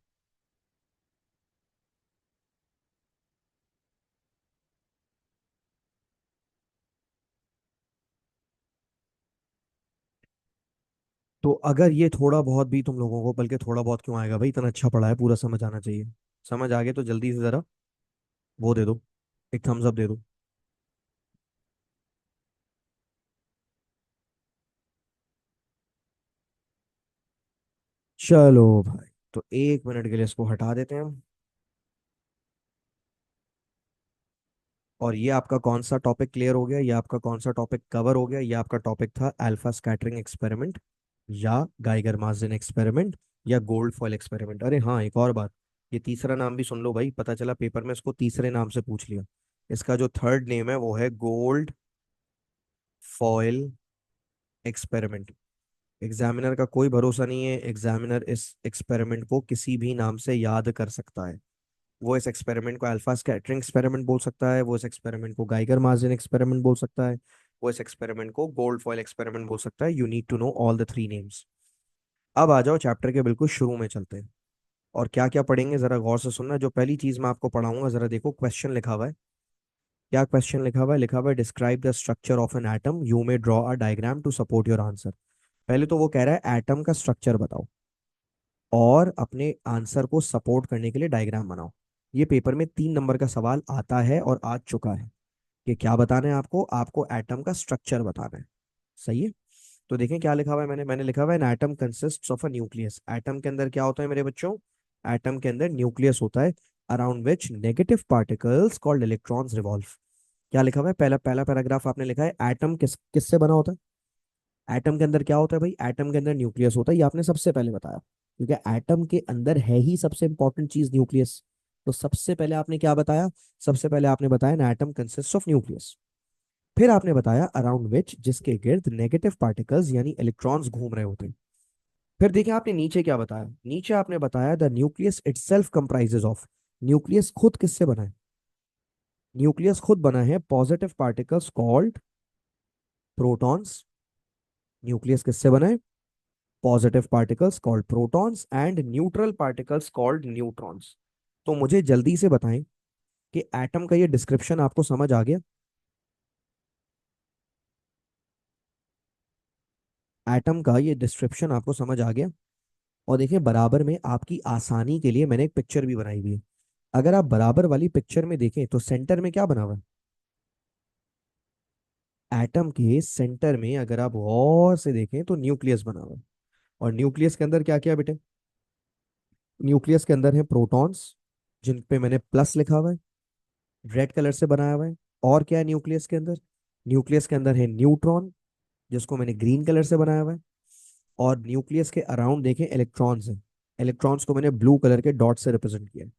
तो अगर ये थोड़ा बहुत भी तुम लोगों को, बल्कि थोड़ा बहुत क्यों आएगा भाई, इतना अच्छा पढ़ा है, पूरा समझ आना चाहिए। समझ आ गया तो जल्दी से जरा वो दे दो, एक थम्स अप दे दो। चलो भाई, तो 1 मिनट के लिए इसको हटा देते हैं हम। और ये आपका कौन सा टॉपिक क्लियर हो गया, ये आपका कौन सा टॉपिक कवर हो गया? ये आपका टॉपिक था अल्फा स्कैटरिंग एक्सपेरिमेंट, या गाइगर मार्जिन एक्सपेरिमेंट, या गोल्ड फॉयल एक्सपेरिमेंट। अरे हाँ, एक और बात, ये तीसरा नाम भी सुन लो भाई, पता चला पेपर में इसको तीसरे नाम से पूछ लिया। इसका जो थर्ड नेम है वो है गोल्ड फॉयल एक्सपेरिमेंट। एग्जामिनर का कोई भरोसा नहीं है, एग्जामिनर इस एक्सपेरिमेंट को किसी भी नाम से याद कर सकता है। वो इस एक्सपेरिमेंट को अल्फा स्कैटरिंग एक्सपेरिमेंट बोल सकता है, वो इस एक्सपेरिमेंट को गाइगर मार्जिन एक्सपेरिमेंट बोल सकता है, वो इस एक्सपेरिमेंट को गोल्ड फॉयल एक्सपेरिमेंट बोल सकता है। You need to know all the three names. अब आ जाओ चैप्टर के बिल्कुल शुरू में चलते हैं। और क्या क्या पढ़ेंगे जरा गौर से सुनना। जो पहली चीज मैं आपको पढ़ाऊंगा, जरा देखो क्वेश्चन लिखा हुआ है। क्या क्वेश्चन लिखा हुआ है? लिखा हुआ है describe the structure of an atom, you may draw a diagram to support your answer. पहले तो वो कह रहा है एटम का स्ट्रक्चर बताओ और अपने आंसर को सपोर्ट करने के लिए डायग्राम बनाओ। ये पेपर में 3 नंबर का सवाल आता है और आ चुका है। कि क्या बताना है आपको? आपको एटम का स्ट्रक्चर बताना है। सही है। तो देखें क्या लिखा हुआ है। मैंने मैंने लिखा हुआ है an atom consists of a nucleus. Atom के अंदर क्या होता है मेरे बच्चों? एटम के अंदर न्यूक्लियस होता है, around which negative particles called electrons revolve. क्या लिखा हुआ है? पहला पहला पैराग्राफ आपने लिखा है एटम किससे बना होता है। एटम के अंदर क्या होता है भाई? एटम के अंदर न्यूक्लियस होता है, ये आपने सबसे पहले बताया, क्योंकि एटम के अंदर है ही सबसे इंपॉर्टेंट चीज न्यूक्लियस। तो सबसे पहले आपने क्या बताया? सबसे पहले आपने बताया an atom consist of nucleus. फिर आपने बताया अराउंड विच, जिसके गिर्द नेगेटिव पार्टिकल्स यानी इलेक्ट्रॉन्स घूम रहे होते हैं। फिर देखिए आपने नीचे क्या बताया। नीचे आपने बताया the nucleus itself comprises of. Nucleus खुद किससे बना है? न्यूक्लियस खुद बना है positive particles called protons. Nucleus किससे बना है? Positive particles called protons and neutral particles called neutrons. तो मुझे जल्दी से बताएं कि एटम का ये डिस्क्रिप्शन आपको समझ आ गया? एटम का ये डिस्क्रिप्शन आपको समझ आ गया? और देखिए बराबर में आपकी आसानी के लिए मैंने एक पिक्चर भी बनाई हुई है। अगर आप बराबर वाली पिक्चर में देखें तो सेंटर में क्या बना हुआ है? एटम के सेंटर में अगर आप गौर से देखें तो न्यूक्लियस बना हुआ है। और न्यूक्लियस के अंदर क्या क्या बेटे? न्यूक्लियस के अंदर है प्रोटॉन्स, जिन पे मैंने प्लस लिखा हुआ है, रेड कलर से बनाया हुआ है। और क्या है न्यूक्लियस के अंदर? न्यूक्लियस के अंदर है न्यूट्रॉन, जिसको मैंने ग्रीन कलर से बनाया हुआ है। और न्यूक्लियस के अराउंड देखें इलेक्ट्रॉन्स हैं। इलेक्ट्रॉन्स को मैंने ब्लू कलर के डॉट से रिप्रेजेंट किया है।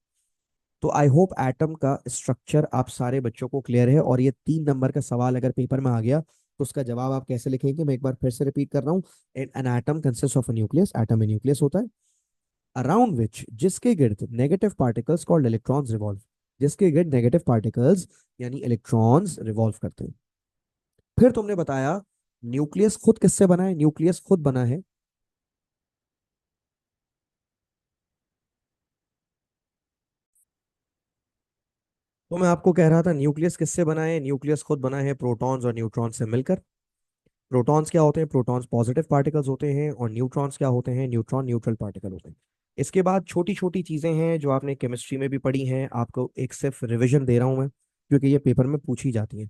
तो आई होप एटम का स्ट्रक्चर आप सारे बच्चों को क्लियर है। और ये 3 नंबर का सवाल अगर पेपर में आ गया तो उसका जवाब आप कैसे लिखेंगे? मैं एक बार फिर से रिपीट कर रहा हूँ। An atom consist of a nucleus. Atom में न्यूक्लियस होता है, अराउंड विच, जिसके गिर्द negative particles called electrons revolve. जिसके गिर्द नेगेटिव पार्टिकल्स यानी इलेक्ट्रॉन्स रिवॉल्व करते हैं। फिर तुमने बताया न्यूक्लियस खुद किससे बना है? न्यूक्लियस खुद बना है, तो मैं आपको कह रहा था न्यूक्लियस किससे बना है? न्यूक्लियस खुद बना है प्रोटॉन्स और न्यूट्रॉन्स से मिलकर। प्रोटॉन्स क्या होते हैं? प्रोटॉन्स पॉजिटिव पार्टिकल्स होते हैं, और न्यूट्रॉन्स क्या होते हैं? न्यूट्रॉन न्यूट्रल पार्टिकल होते हैं। इसके बाद छोटी छोटी चीजें हैं जो आपने केमिस्ट्री में भी पढ़ी हैं, आपको एक सिर्फ रिवीजन दे रहा हूं मैं, क्योंकि ये पेपर में पूछी जाती है।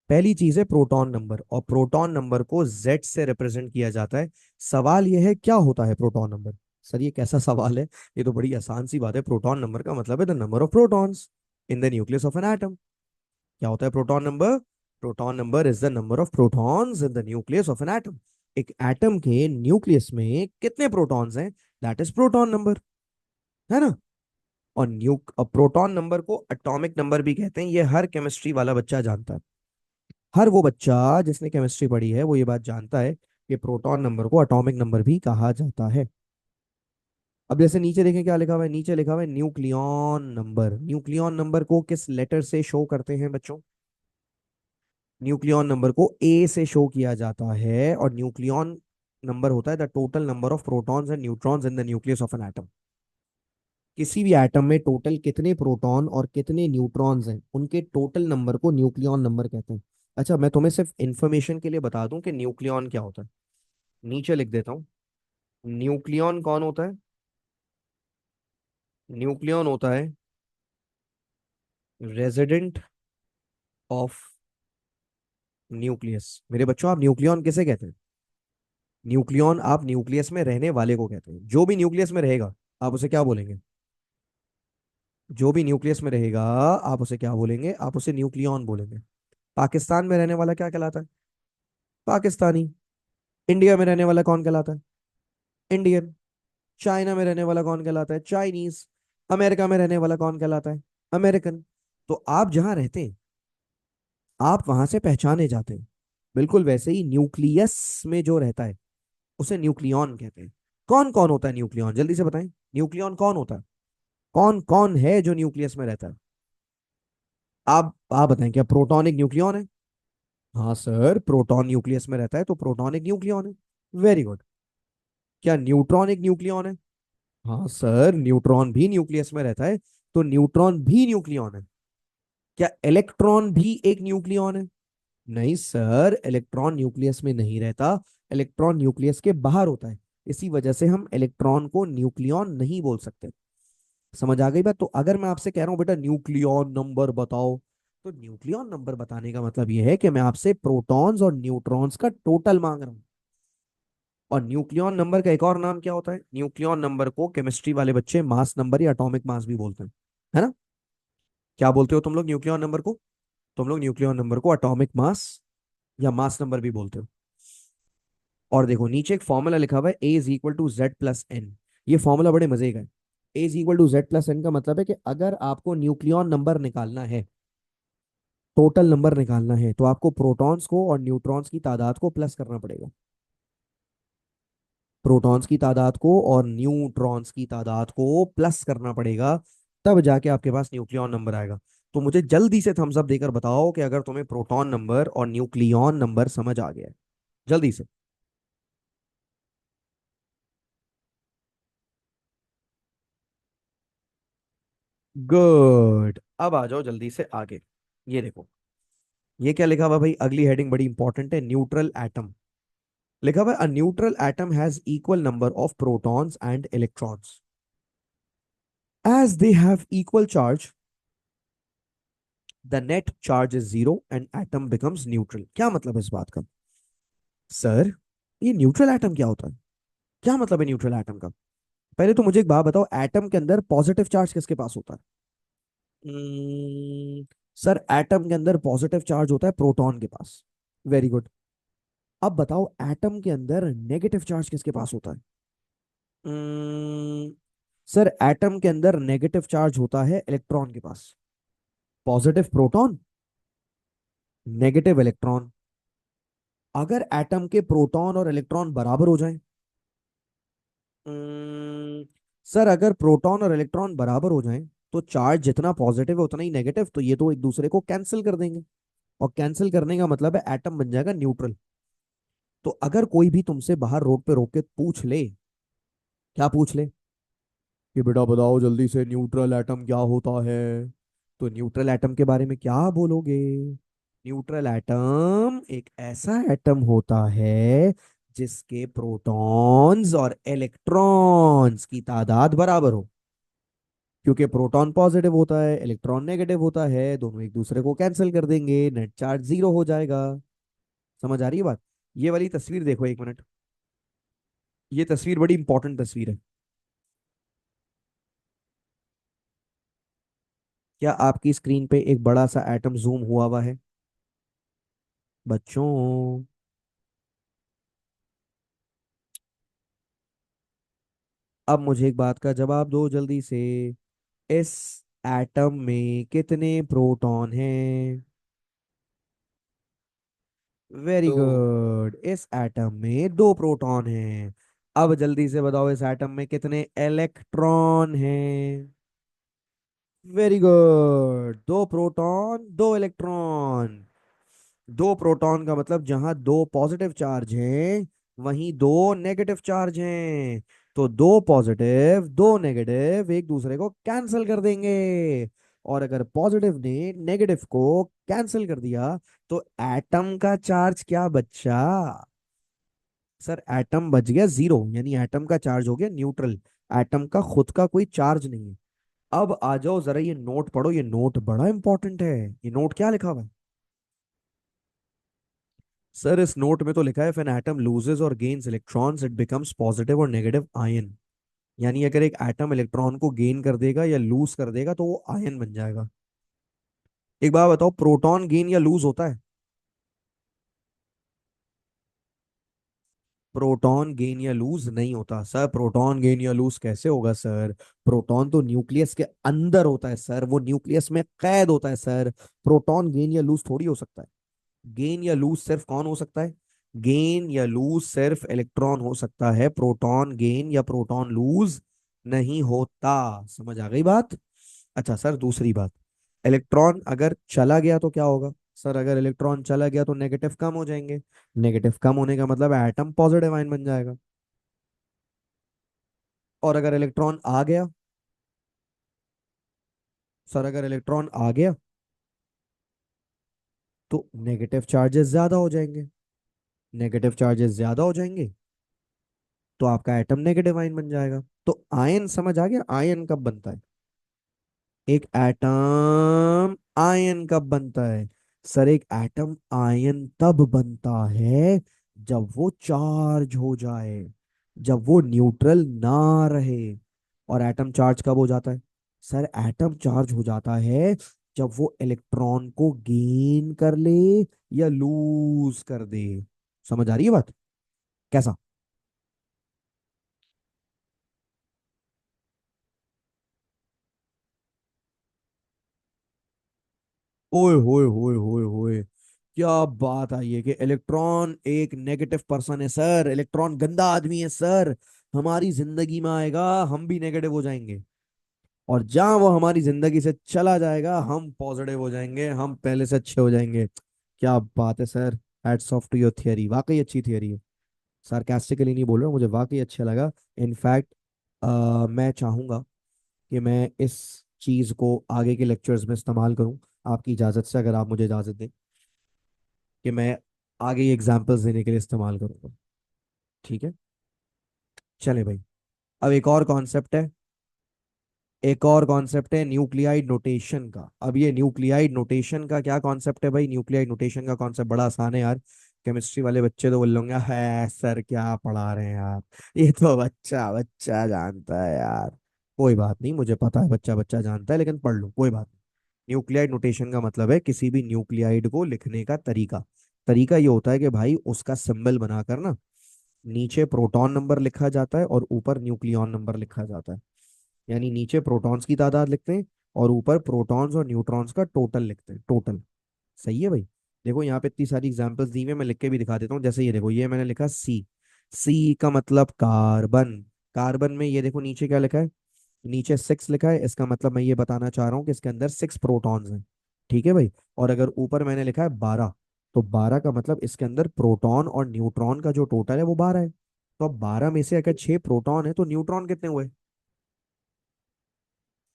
पहली चीज है प्रोटॉन नंबर, और प्रोटॉन नंबर को जेड से रिप्रेजेंट किया जाता है। सवाल यह है क्या होता है प्रोटॉन नंबर? सर ये कैसा सवाल है? ये तो बड़ी आसान सी बात है। प्रोटॉन नंबर का मतलब है the number of protons in the nucleus of an atom. क्या होता है proton number? Proton number is the number of protons in the nucleus of an atom. एक एटम के न्यूक्लियस में कितने प्रोटॉन्स हैं, दैट इज प्रोटॉन नंबर, है ना? और प्रोटॉन नंबर को एटॉमिक नंबर भी कहते हैं। ये हर केमिस्ट्री वाला बच्चा जानता है। हर वो बच्चा जिसने केमिस्ट्री पढ़ी है वो ये बात जानता है कि प्रोटॉन नंबर को एटॉमिक नंबर भी कहा जाता है। अब जैसे नीचे देखें क्या लिखा हुआ है। नीचे लिखा हुआ है न्यूक्लियॉन नंबर। न्यूक्लियॉन नंबर को किस लेटर से शो करते हैं बच्चों? न्यूक्लियॉन नंबर को ए से शो किया जाता है। और न्यूक्लियॉन नंबर होता है the total number of protons and neutrons in the nucleus of an atom. किसी भी एटम में टोटल कितने प्रोटॉन और कितने न्यूट्रॉन्स हैं, उनके टोटल नंबर को न्यूक्लियॉन नंबर कहते हैं। अच्छा, मैं तुम्हें सिर्फ इंफॉर्मेशन के लिए बता दूं कि न्यूक्लियॉन क्या होता है। नीचे लिख देता हूँ। न्यूक्लियॉन कौन होता है? न्यूक्लियॉन होता है रेजिडेंट ऑफ न्यूक्लियस। मेरे बच्चों, आप न्यूक्लियॉन किसे कहते हैं? न्यूक्लियॉन आप न्यूक्लियस में रहने वाले को कहते हैं। जो भी न्यूक्लियस में रहेगा आप उसे क्या बोलेंगे? जो भी न्यूक्लियस में रहेगा आप उसे क्या बोलेंगे? आप उसे न्यूक्लियॉन बोलेंगे। पाकिस्तान में रहने वाला क्या कहलाता है? पाकिस्तानी। इंडिया में रहने वाला कौन कहलाता है? इंडियन। चाइना में रहने वाला कौन कहलाता है? चाइनीज। अमेरिका में रहने वाला कौन कहलाता है? अमेरिकन। तो आप जहां रहते हैं आप वहां से पहचाने जाते हैं। बिल्कुल वैसे ही न्यूक्लियस में जो रहता है उसे न्यूक्लियॉन कहते हैं। कौन कौन होता है न्यूक्लियॉन, जल्दी से बताएं। न्यूक्लियॉन कौन होता है? कौन कौन है जो न्यूक्लियस में रहता है? आप बताएं, क्या प्रोटॉन एक न्यूक्लियॉन है? हाँ सर, प्रोटॉन न्यूक्लियस में रहता है तो प्रोटॉन एक न्यूक्लियॉन है। Very good. क्या न्यूट्रॉन एक न्यूक्लियॉन है? हाँ सर, न्यूट्रॉन भी न्यूक्लियस में रहता है तो न्यूट्रॉन भी न्यूक्लियॉन है। क्या इलेक्ट्रॉन भी एक न्यूक्लियॉन है? नहीं सर, इलेक्ट्रॉन न्यूक्लियस में नहीं रहता। इलेक्ट्रॉन न्यूक्लियस के बाहर होता है। इसी वजह से हम इलेक्ट्रॉन को न्यूक्लियॉन नहीं बोल सकते। समझ आ गई बात? तो अगर मैं आपसे कह रहा हूं बेटा न्यूक्लियॉन नंबर बताओ, तो न्यूक्लियॉन नंबर बताने का मतलब यह है कि मैं आपसे प्रोटॉन्स और न्यूट्रॉन्स का टोटल मांग रहा हूं। और न्यूक्लियॉन नंबर का एक और नाम क्या होता है? न्यूक्लियॉन नंबर को केमिस्ट्री वाले बच्चे मास नंबर या एटॉमिक मास भी बोलते हैं, है ना? क्या बोलते हो तुम लोग न्यूक्लियॉन नंबर को? तुम लोग न्यूक्लियॉन नंबर को एटॉमिक मास या मास नंबर भी बोलते हो। और देखो नीचे एक फॉर्मूला लिखा हुआ है, A is equal to Z plus N. ये फॉर्मूला बड़े मजे का है। A is equal to Z plus N का मतलब है कि अगर आपको न्यूक्लियॉन नंबर निकालना है, टोटल नंबर निकालना है, तो आपको प्रोटॉन्स को और न्यूट्रॉन्स की तादाद को प्लस करना पड़ेगा। प्रोटॉन्स की तादाद को और न्यूट्रॉन्स की तादाद को प्लस करना पड़ेगा, तब जाके आपके पास न्यूक्लियॉन नंबर आएगा। तो मुझे जल्दी से थम्स अप देकर बताओ कि अगर तुम्हें प्रोटॉन नंबर और न्यूक्लियॉन नंबर समझ आ गया है, जल्दी से। गुड। अब आ जाओ जल्दी से आगे। ये देखो, ये क्या लिखा हुआ भाई? अगली हेडिंग बड़ी इंपॉर्टेंट है, न्यूट्रल एटम। लिखा हुआ है a neutral atom has equal number of protons and electrons. As they have equal charge the net charge is zero and atom becomes neutral. क्या मतलब है इस बात का? सर, ये न्यूट्रल एटम क्या होता है? क्या मतलब है न्यूट्रल एटम का? पहले तो मुझे एक बात बताओ, एटम के अंदर पॉजिटिव चार्ज किसके पास होता है? Hmm, सर, एटम के अंदर पॉजिटिव चार्ज होता है प्रोटॉन के पास। Very good. अब बताओ, एटम के अंदर नेगेटिव चार्ज किसके पास होता है? Hmm, सर, एटम के अंदर नेगेटिव चार्ज होता है इलेक्ट्रॉन के पास। Positive proton, negative electron. अगर एटम के प्रोटॉन और इलेक्ट्रॉन बराबर हो जाएं, Hmm, सर अगर प्रोटॉन और इलेक्ट्रॉन बराबर हो जाएं तो चार्ज जितना पॉजिटिव है उतना ही नेगेटिव, तो ये तो एक दूसरे को कैंसिल कर देंगे। और कैंसिल करने का मतलब है एटम बन जाएगा न्यूट्रल। तो अगर कोई भी तुमसे बाहर रोड पे रोक के पूछ ले, क्या पूछ ले कि बेटा बताओ जल्दी से न्यूट्रल एटम क्या होता है, तो न्यूट्रल एटम के बारे में क्या बोलोगे? न्यूट्रल एटम एक ऐसा एटम होता है जिसके प्रोटॉन्स और इलेक्ट्रॉन्स की तादाद बराबर हो। क्योंकि प्रोटॉन पॉजिटिव होता है, इलेक्ट्रॉन नेगेटिव होता है, दोनों एक दूसरे को कैंसिल कर देंगे, नेट चार्ज जीरो हो जाएगा। समझ आ रही है बात? ये वाली तस्वीर देखो एक मिनट। ये तस्वीर बड़ी इंपॉर्टेंट तस्वीर है। क्या आपकी स्क्रीन पे एक बड़ा सा एटम जूम हुआ हुआ है बच्चों? अब मुझे एक बात का जवाब दो जल्दी से। इस एटम में कितने प्रोटॉन हैं? वेरी तो गुड, इस एटम में दो प्रोटॉन हैं। अब जल्दी से बताओ इस एटम में कितने इलेक्ट्रॉन हैं? वेरी गुड, दो प्रोटॉन दो इलेक्ट्रॉन। दो प्रोटॉन का मतलब जहां दो पॉजिटिव चार्ज हैं वहीं दो नेगेटिव चार्ज हैं। तो दो पॉजिटिव दो नेगेटिव एक दूसरे को कैंसिल कर देंगे। और अगर पॉजिटिव ने नेगेटिव को कैंसिल कर दिया तो एटम का चार्ज क्या बच्चा? सर एटम बच गया जीरो, यानी एटम का चार्ज हो गया न्यूट्रल। एटम का खुद का कोई चार्ज नहीं है। अब आ जाओ जरा, ये नोट पढ़ो, ये नोट बड़ा इंपॉर्टेंट है। ये नोट क्या लिखा हुआ है? सर इस नोट में तो लिखा है, व्हेन एटम लूजेस और gains electrons it becomes positive और नेगेटिव आयन। यानी अगर एक एटम इलेक्ट्रॉन को गेन कर देगा या लूज कर देगा तो वो आयन बन जाएगा। एक बात बताओ, प्रोटॉन गेन या लूज होता है? प्रोटॉन गेन या लूज नहीं होता सर। प्रोटॉन गेन या लूज कैसे होगा सर? प्रोटॉन तो न्यूक्लियस के अंदर होता है सर, वो न्यूक्लियस में कैद होता है सर। प्रोटॉन गेन या लूज थोड़ी हो सकता है। गेन या लूज सिर्फ कौन हो सकता है? गेन या लूज सिर्फ इलेक्ट्रॉन हो सकता है, प्रोटॉन गेन या प्रोटॉन लूज नहीं होता। समझ आ गई बात? अच्छा सर, दूसरी बात, इलेक्ट्रॉन अगर चला गया तो क्या होगा? सर अगर इलेक्ट्रॉन चला गया तो नेगेटिव कम हो जाएंगे। नेगेटिव कम होने का मतलब एटम पॉजिटिव आयन बन जाएगा। और अगर इलेक्ट्रॉन आ गया? सर अगर इलेक्ट्रॉन आ गया तो नेगेटिव चार्जेस ज्यादा हो जाएंगे। नेगेटिव चार्जेस ज्यादा हो जाएंगे तो आपका एटम नेगेटिव आयन बन जाएगा। तो आयन समझ आ गया? आयन कब बनता है? एक एटम आयन कब बनता है? सर एक एटम आयन तब बनता है जब वो चार्ज हो जाए, जब वो न्यूट्रल ना रहे। और एटम चार्ज कब हो जाता है? सर एटम चार्ज हो जाता है जब वो इलेक्ट्रॉन को गेन कर ले या लूज कर दे। समझ आ रही है बात? कैसा? ओए होए होए होए होए, क्या बात आई है कि इलेक्ट्रॉन एक नेगेटिव पर्सन है सर। इलेक्ट्रॉन गंदा आदमी है सर। हमारी जिंदगी में आएगा हम भी नेगेटिव हो जाएंगे, और जहां वो हमारी जिंदगी से चला जाएगा हम पॉजिटिव हो जाएंगे, हम पहले से अच्छे हो जाएंगे। क्या बात है sir. Hats off to your theory, वाकई अच्छी थियरी है। सार्केस्टिकली नहीं बोल रहा हूँ, मुझे वाकई अच्छा लगा। इनफैक्ट मैं चाहूंगा कि मैं इस चीज को आगे के लेक्चर्स में इस्तेमाल करूं, आपकी इजाजत से, अगर आप मुझे इजाजत दें कि मैं आगे ये एग्जांपल्स देने के लिए इस्तेमाल करूंगा। ठीक है, चले भाई। अब एक और कॉन्सेप्ट है न्यूक्लियाइड नोटेशन का। अब ये न्यूक्लियाइड नोटेशन का क्या कॉन्सेप्ट है भाई? न्यूक्लियाइड नोटेशन का कॉन्सेप्ट बड़ा आसान है यार। केमिस्ट्री वाले बच्चे तो बोल होंगे, है सर क्या पढ़ा रहे हैं यार, ये तो बच्चा बच्चा जानता है यार। कोई बात नहीं, मुझे पता है बच्चा बच्चा जानता है, लेकिन पढ़ लो कोई बात नहीं। न्यूक्लियाइड नोटेशन का मतलब है किसी भी न्यूक्लियाइड को लिखने का तरीका। तरीका ये होता है कि भाई उसका सिंबल बनाकर ना, नीचे प्रोटॉन नंबर लिखा जाता है और ऊपर न्यूक्लियॉन नंबर लिखा जाता है। यानी नीचे प्रोटॉन्स की तादाद लिखते हैं और ऊपर प्रोटॉन्स और न्यूट्रॉन्स का टोटल लिखते हैं, टोटल। सही है भाई? देखो यहाँ पे इतनी सारी एग्जांपल्स दी हुई है, मैं लिख के भी दिखा देता हूँ। जैसे ये देखो, ये मैंने लिखा सी। सी का मतलब कार्बन। कार्बन में ये देखो नीचे क्या लिखा है? नीचे सिक्स लिखा है, इसका मतलब मैं ये बताना चाह रहा हूँ कि इसके अंदर सिक्स प्रोटॉन्स हैं। ठीक है भाई? और अगर ऊपर मैंने लिखा है 12, तो 12 का मतलब इसके अंदर प्रोटॉन और न्यूट्रॉन का जो टोटल है वो 12 है। तो अब 12 में से अगर 6 प्रोटॉन है तो न्यूट्रॉन कितने हुए?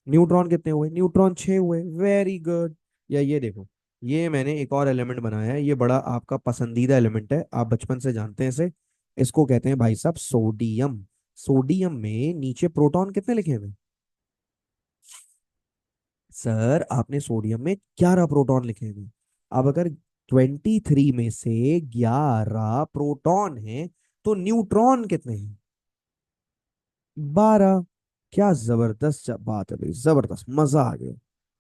न्यूट्रॉन कितने हुए? न्यूट्रॉन 6 हुए। Very good. या ये देखो, ये मैंने एक और एलिमेंट बनाया है, ये बड़ा आपका पसंदीदा एलिमेंट है, आप बचपन से जानते हैं इसे। इसको कहते हैं भाई साहब सोडियम। सोडियम में नीचे प्रोटॉन कितने लिखे हुए? सर आपने सोडियम में 11 प्रोटॉन लिखे हैं। अब अगर 23 में से 11 प्रोटॉन है तो न्यूट्रॉन कितने हैं? 12। क्या जबरदस्त बात है भाई, जबरदस्त, मजा आ गया।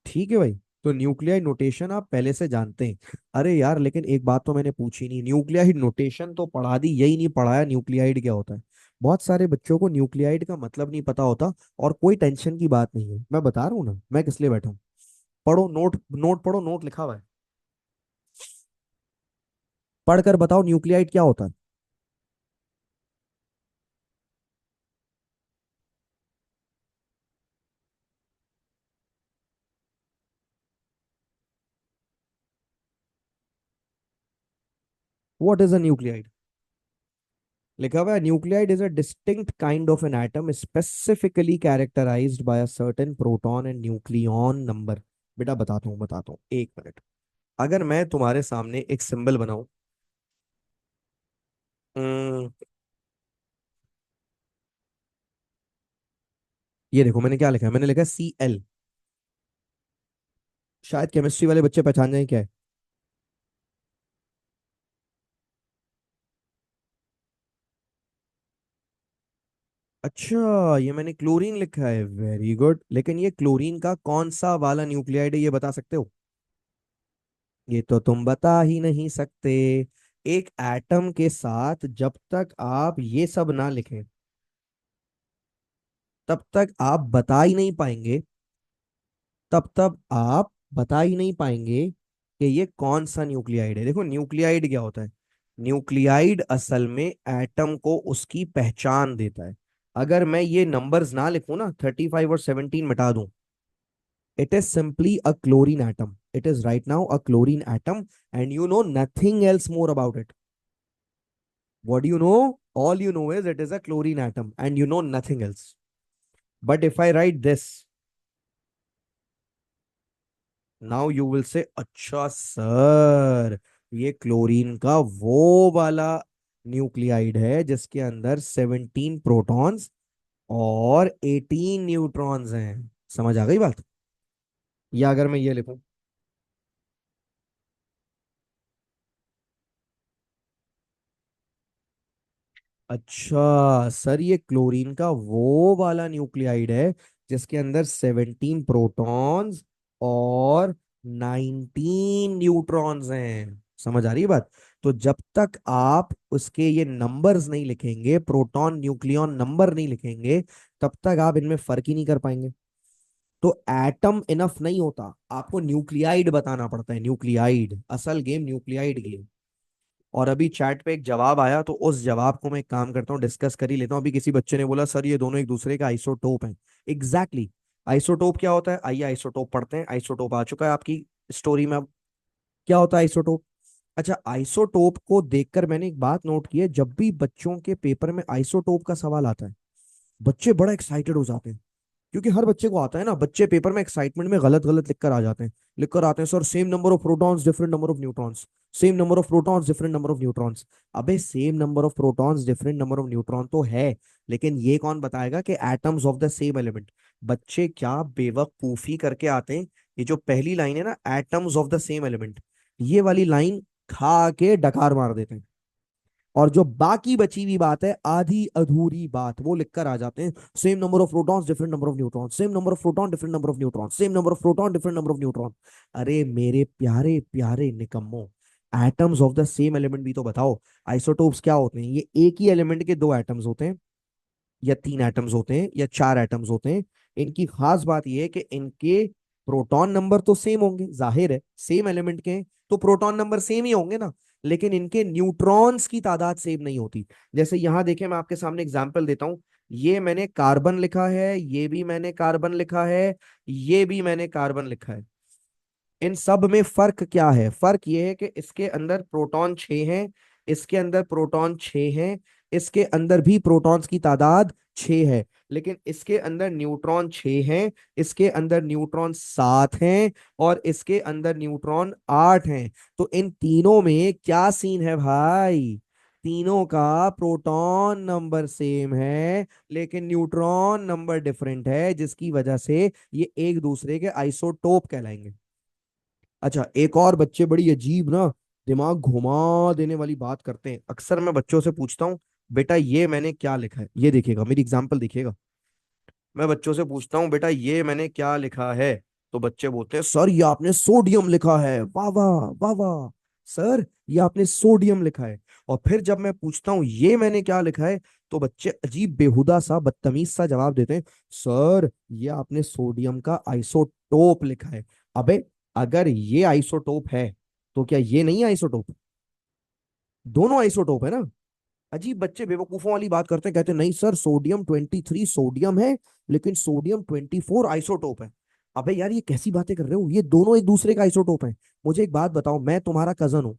ठीक है भाई? तो न्यूक्लियाइड नोटेशन आप पहले से जानते हैं। अरे यार लेकिन एक बात तो मैंने पूछी नहीं, न्यूक्लियाइड नोटेशन तो पढ़ा दी, यही नहीं पढ़ाया न्यूक्लियाइड क्या होता है। बहुत सारे बच्चों को न्यूक्लियाइड का मतलब नहीं पता होता, और कोई टेंशन की बात नहीं है, मैं बता रहा हूँ ना मैं किस लिए बैठा हूँ। पढ़ो नोट, नोट पढ़ो, नोट लिखा हुआ है। पढ़कर बताओ न्यूक्लियाइड क्या होता है। What is a nuclide? लिखा हुआ है, nuclide is a distinct kind of an atom specifically characterised by a certain proton and nucleon number. बेटा बताता हूँ 1 मिनट। अगर मैं तुम्हारे सामने एक सिंबल बनाऊं, ये देखो मैंने क्या लिखा है, मैंने लिखा है Cl। शायद केमिस्ट्री वाले बच्चे पहचान जाए क्या है। अच्छा, ये मैंने क्लोरीन लिखा है, वेरी गुड। लेकिन ये क्लोरीन का कौन सा वाला न्यूक्लियाइड है, ये बता सकते हो? ये तो तुम बता ही नहीं सकते। एक एटम के साथ जब तक आप ये सब ना लिखें, तब तक आप बता ही नहीं पाएंगे, तब तक आप बता ही नहीं पाएंगे कि ये कौन सा न्यूक्लियाइड है। देखो न्यूक्लियाइड क्या होता है? न्यूक्लियाइड असल में एटम को उसकी पहचान देता है। अगर मैं ये नंबर्स ना लिखूं ना, 35 और 17 मिटा दूं, it is simply a chlorine atom. It is right now a chlorine atom, and you know nothing else more about it. What do you know? All you know is it is a chlorine atom, and you know nothing else. But if I write this, now you will say, अच्छा sir, ये chlorine का वो वाला nuclide है जिसके अंदर 17 protons और 18 neutrons हैं। समझ आ गई बात? या अगर मैं ये लिखूं, अच्छा सर, ये क्लोरीन का वो वाला न्यूक्लियाइड है जिसके अंदर 17 प्रोटॉन्स और 19 न्यूट्रॉन्स हैं। समझ आ रही है बात? तो जब तक आप उसके ये नंबर्स नहीं लिखेंगे, प्रोटॉन न्यूक्लियॉन नंबर नहीं लिखेंगे, तब तक आप इनमें फर्क ही नहीं कर पाएंगे। तो एटम इनफ नहीं होता, आपको न्यूक्लियाइड बताना पड़ता है। न्यूक्लियाइड, असल गेम न्यूक्लियाइड गेम। और अभी चैट पे एक जवाब आया, तो उस जवाब को मैं एक काम करता हूँ, डिस्कस कर ही लेता हूँ। अभी किसी बच्चे ने बोला सर ये दोनों एक दूसरे का आइसोटोप हैं। Exactly exactly। आइसोटोप क्या होता है? आइए आइसोटोप पढ़ते हैं। आइसोटोप आ चुका है आपकी स्टोरी में अब। क्या होता है आइसोटोप? अच्छा, आइसोटोप को देखकर मैंने एक बात नोट की है, जब भी बच्चों के पेपर में आइसोटोप का सवाल आता है, बच्चे बड़ा एक्साइटेड हो जाते हैं। क्योंकि हर बच्चे को आता है ना, बच्चे पेपर में एक्साइटमेंट में गलत गलत लिखकर आ जाते हैं। लिखकर आते हैं sir same number of protons different number of neutrons, same number of protons different number of neutrons. अबे same number of protons different number of neutron तो है, लेकिन ये कौन बताएगा कि atoms of the same element? बच्चे क्या बेवकूफी करके आते हैं। ये जो पहली लाइन है ना, atoms of the same element, ये वाली लाइन खा के डकार मार देते हैं। और जो बाकी बची हुई बात है, आधी अधूरी बात, वो लिखकर आ जाते हैं same number of protons different number of neutron, same number of proton different number of neutron, same number of proton different number of neutron. अरे मेरे प्यारे प्यारे निकम्मो, atoms of the same element भी तो बताओ। आइसोटोप्स क्या होते हैं? ये एक ही एलिमेंट के दो एटम्स होते हैं, या तीन एटम्स होते हैं, या चार एटम्स होते हैं। इनकी खास बात यह है कि इनके प्रोटॉन नंबर तो सेम होंगे, जाहिर है सेम एलिमेंट के हैं, तो प्रोटॉन नंबर सेम ही होंगे ना। लेकिन इनके न्यूट्रॉन्स की तादाद सेम नहीं होती। जैसे यहां देखें, मैं आपके सामने एग्जांपल देता हूं। ये मैंने कार्बन लिखा है, ये भी मैंने कार्बन लिखा है, ये भी मैंने कार्बन लिखा है। इन सब में फर्क क्या है? फर्क ये है कि इसके अंदर प्रोटॉन 6 हैं, इसके अंदर प्रोटॉन 6 हैं, इसके अंदर भी प्रोटॉन्स की तादाद 6 है। लेकिन इसके अंदर न्यूट्रॉन 6 हैं, इसके अंदर न्यूट्रॉन 7 हैं, और इसके अंदर न्यूट्रॉन 8 हैं। तो इन तीनों में क्या सीन है भाई? तीनों का प्रोटॉन नंबर सेम है, लेकिन न्यूट्रॉन नंबर डिफरेंट है, जिसकी वजह से ये एक दूसरे के आइसोटोप कहलाएंगे। अच्छा, एक और बच्चे बड़ी अजीब ना, दिमाग घुमा देने वाली बात करते हैं। अक्सर मैं बच्चों से पूछता हूँ, बेटा ये मैंने क्या लिखा है, ये देखिएगा मेरी एग्जाम्पल देखिएगा। मैं बच्चों से पूछता हूँ बेटा ये मैंने क्या लिखा है, तो बच्चे बोलते हैं सर ये आपने सोडियम लिखा है। वाह वाह वाह वाह, सर ये आपने सोडियम लिखा है। और फिर जब मैं पूछता हूँ ये मैंने क्या लिखा है, तो बच्चे अजीब बेहुदा सा बदतमीज सा जवाब देते हैं, सर ये आपने सोडियम का आइसोटोप लिखा है। अबे, अगर ये आइसोटोप है तो क्या ये नहीं आइसोटोप? दोनों आइसोटोप है ना। अजीब बच्चे बेवकूफों वाली बात करते हैं, कहते हैं नहीं सर सोडियम 23 सोडियम है, लेकिन सोडियम 24 आइसोटोप है। अबे यार, ये कैसी बातें कर रहे हो? ये दोनों एक दूसरे का आइसोटोप है। मुझे एक बात बताओ, मैं तुम्हारा कजन हूं,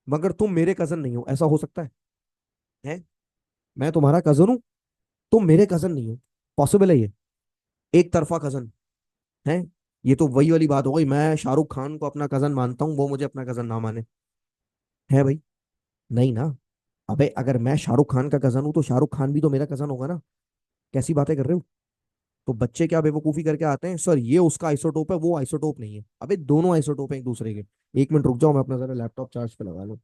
मगर तुम मेरे कजन नहीं हो, ऐसा हो सकता है? मैं तुम्हारा कजन हूं, तुम मेरे कजन नहीं हो। पॉसिबल है ये? एक तरफा कजन है। ये तो वही वाली बात हो गई, मैं शाहरुख खान को अपना कजन मानता हूँ, वो मुझे अपना कजन ना माने। है भाई? नहीं ना। अबे अगर मैं शाहरुख खान का कजन हूं, तो शाहरुख खान भी तो मेरा कजन होगा ना। कैसी बातें कर रहे हो? तो बच्चे क्या बेवकूफी करके आते हैं, सर ये उसका आइसोटोप है, वो आइसोटोप नहीं है। अबे दोनों आइसोटोप है एक दूसरे के। एक मिनट रुक जाओ, मैं अपना जरा लैपटॉप चार्ज पे लगा लूं।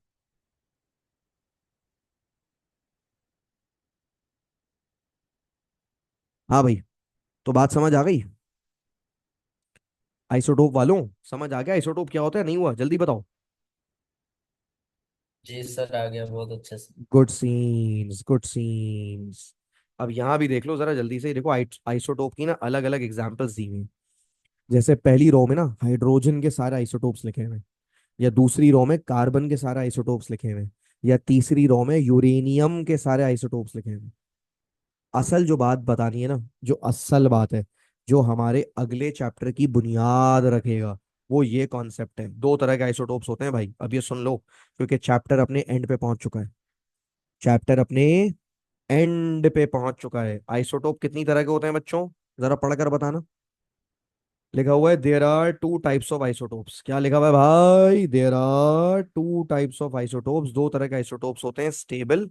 हाँ भाई, तो बात समझ आ गई? आइसोटोप वालों, समझ आ गया आइसोटोप क्या होता है? नहीं हुआ? जल्दी बताओ। जी सर, आ गया बहुत अच्छे से। Good scenes, good scenes. अब यहां भी देख लो जरा जल्दी से, देखो आइसोटोप की ना अलग अलग एग्जांपल्स दी हुई हैं। जैसे पहली रो में ना हाइड्रोजन के सारे आइसोटोप्स लिखे हुए हैं, या दूसरी रो में कार्बन के सारे आइसोटोप्स लिखे हुए हैं, या तीसरी रो में यूरेनियम के सारे आइसोटोप्स लिखे हुए हैं। असल जो बात बतानी है ना, जो असल बात है, जो हमारे अगले चैप्टर की बुनियाद रखेगा, वो ये कॉन्सेप्ट है। दो तरह के आइसोटोप्स होते हैं भाई, अब ये सुन लो, क्योंकि चैप्टर अपने एंड पे पहुंच चुका है। चैप्टर अपने एंड पे पहुंच चुका है। आइसोटोप कितनी तरह के होते हैं बच्चों? जरा पढ़कर बताना। लिखा हुआ है there are two types of isotopes. क्या लिखा हुआ है भाई? There are two types of isotopes. दो तरह के आइसोटोप्स होते हैं, स्टेबल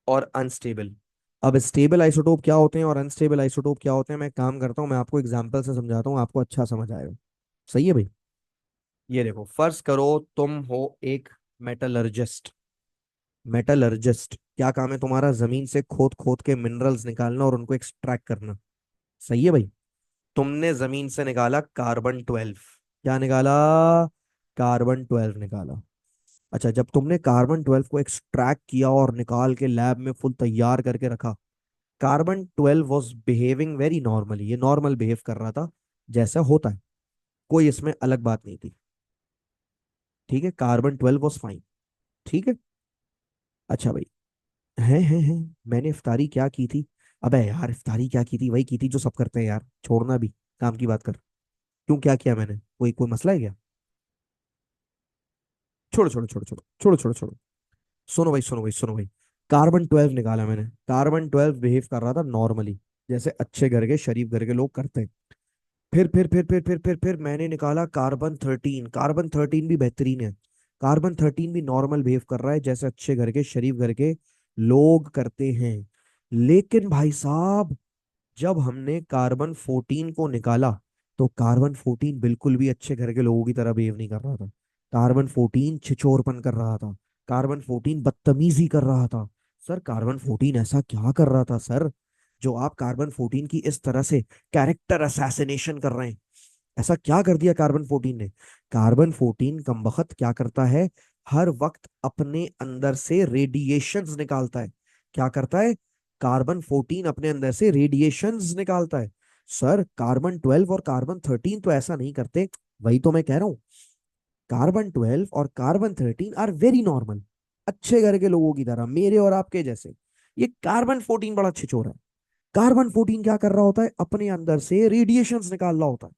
और अनस्टेबल। अब स्टेबल आइसोटोप क्या होते हैं और अनस्टेबल आइसोटोप क्या होते हैं, मैं एक काम करता हूँ, मैं आपको एग्जांपल से समझाता हूँ, आपको अच्छा समझ आएगा। सही है भाई? ये देखो, फर्ज करो तुम हो एक मेटलर्जिस्ट। मेटलर्जिस्ट क्या काम है तुम्हारा? जमीन से खोद खोद के मिनरल्स निकालना और उनको एक्सट्रैक्ट करना। सही है भाई? तुमने जमीन से निकाला कार्बन 12। क्या निकाला? कार्बन 12 निकाला। अच्छा, जब तुमने कार्बन 12 को एक्सट्रैक्ट किया और निकाल के लैब में फुल तैयार करके रखा, carbon 12 was behaving very normally, ये नॉर्मल बिहेव कर रहा था जैसा होता है, कोई इसमें अलग बात नहीं थी। ठीक है, कार्बन 12 वॉज फाइन। ठीक है। अच्छा भाई, है मैंने इफ्तारी क्या की थी? अबे यार, इफ्तारी क्या की थी? वही की थी जो सब करते हैं यार, छोड़ना भी। काम की बात कर। क्यों, क्या किया मैंने? कोई कोई मसला है क्या? छोड़ो छोड़ो छोड़ो छोड़ो छोड़ो छोड़ो छोड़ो। सुनो भाई, सुनो भाई, सुनो भाई। कार्बन 12 निकाला मैंने, कार्बन 12 बिहेव कर रहा था नॉर्मली, जैसे अच्छे घर के शरीफ घर के लोग करते हैं। फिर मैंने निकाला कार्बन 13। कार्बन 13 भी बेहतरीन है। कार्बन 13 भी नॉर्मल बिहेव कर रहा है जैसे अच्छे घर के शरीफ घर के लोग करते हैं। लेकिन भाई साहब, जब हमने कार्बन 14 को निकाला, तो कार्बन 14 बिल्कुल भी अच्छे घर के लोगों की तरह बिहेव नहीं कर रहा था। कार्बन 14 छिछोरपन कर रहा था। कार्बन 14 बदतमीजी कर रहा था। सर कार्बन 14 ऐसा क्या कर रहा था सर, जो आप कार्बन 14 की इस तरह से कैरेक्टर असैसिनेशन कर रहे हैं? ऐसा क्या कर दिया कार्बन 14 ने? कार्बन 14 कमबख्त क्या करता है, हर वक्त अपने अंदर से रेडिएशंस निकालता है। क्या करता है? कार्बन 14 अपने अंदर से रेडिएशंस निकालता है। सर कार्बन 12 और कार्बन 13 तो ऐसा नहीं करते। वही तो मैं कह रहा हूँ, कार्बन 12 और कार्बन 13 आर वेरी नॉर्मल, अच्छे घर के लोगों की तरह, मेरे और आपके जैसे। ये कार्बन 14 बड़ा छिछोरा है। कार्बन 14 क्या कर रहा होता है, अपने अंदर से रेडिएशंस निकाल रहा होता है।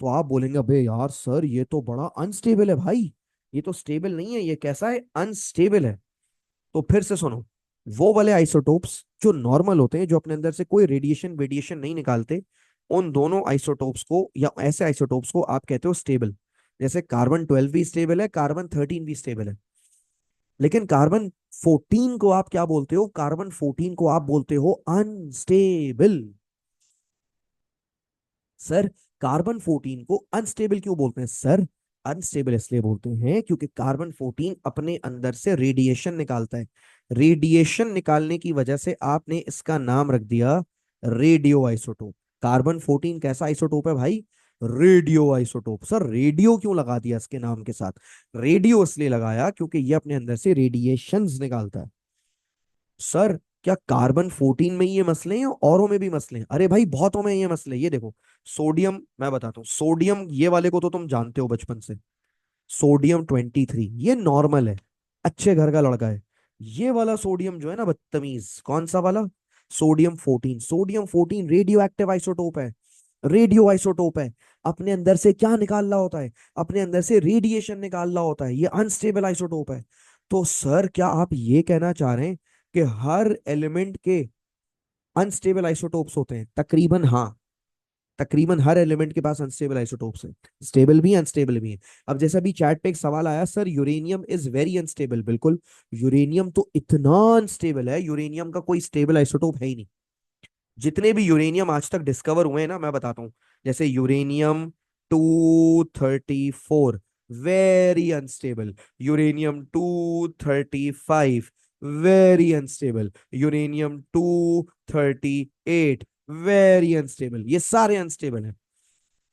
तो आप बोलेंगे अबे यार सर, ये तो बड़ा अनस्टेबल है भाई, ये तो स्टेबल नहीं है, ये कैसा है, अनस्टेबल है। तो फिर से सुनो, वो वाले आइसोटोप्स जो नॉर्मल होते हैं, जो अपने अंदर से कोई रेडिएशन वेडिएशन नहीं निकालते, उन दोनों आइसोटोप्स को, या ऐसे आइसोटोप्स को आप कहते हो स्टेबल। जैसे कार्बन 12 भी स्टेबल है, कार्बन 13 भी स्टेबल है। लेकिन कार्बन 14 को आप क्या बोलते हो? कार्बन 14 को आप बोलते हो अनस्टेबल। सर कार्बन 14 को अनस्टेबल क्यों बोलते हैं सर? अनस्टेबल इसलिए बोलते हैं क्योंकि कार्बन 14 अपने अंदर से रेडिएशन निकालता है। रेडिएशन निकालने की वजह से आपने इसका नाम रख दिया रेडियो आइसोटोप। कार्बन 14 कैसा आइसोटोप है भाई? Radio isotope. सर रेडियो क्यों लगा दिया इसके नाम के साथ? रेडियो इसलिए लगाया क्योंकि ये अपने अंदर से रेडिएशंस निकालता है। सर क्या कार्बन 14 में ये मसले हैं, औरों में भी मसले हैं? अरे भाई बहुतों में ये मसले हैं। ये देखो, सोडियम, मैं बताता हूँ, सोडियम ये वाले को तो तुम जानते हो बचपन से। सोडियम 23 ये नॉर्मल है, अच्छे घर का लड़का है। ये वाला सोडियम जो है ना बदतमीज, कौन सा वाला? Sodium 14। Sodium 14 radio active isotope है। रेडियो आइसोटोप है। अपने अंदर से क्या निकाल रहा होता है? अपने अंदर से रेडिएशन निकाल रहा होता है। ये अनस्टेबल आइसोटोप है। तो सर क्या आप ये कहना चाह रहे हैं कि हर एलिमेंट के अनस्टेबल आइसोटोप्स होते हैं? तकरीबन हाँ, तकरीबन हर एलिमेंट के पास अनस्टेबल आइसोटोप्स हैं। स्टेबल भी अनस्टेबल भी हैं। अब जैसा भी चैट पे एक सवाल आया, sir uranium is very unstable. बिल्कुल, यूरेनियम तो इतना अनस्टेबल है, यूरेनियम का कोई स्टेबल आइसोटोप है ही नहीं। जितने भी यूरेनियम आज तक डिस्कवर हुए हैं ना, मैं बताता हूँ। जैसे uranium 234, very unstable. Uranium 235, very unstable. Uranium 238, very unstable. ये सारे अनस्टेबल हैं।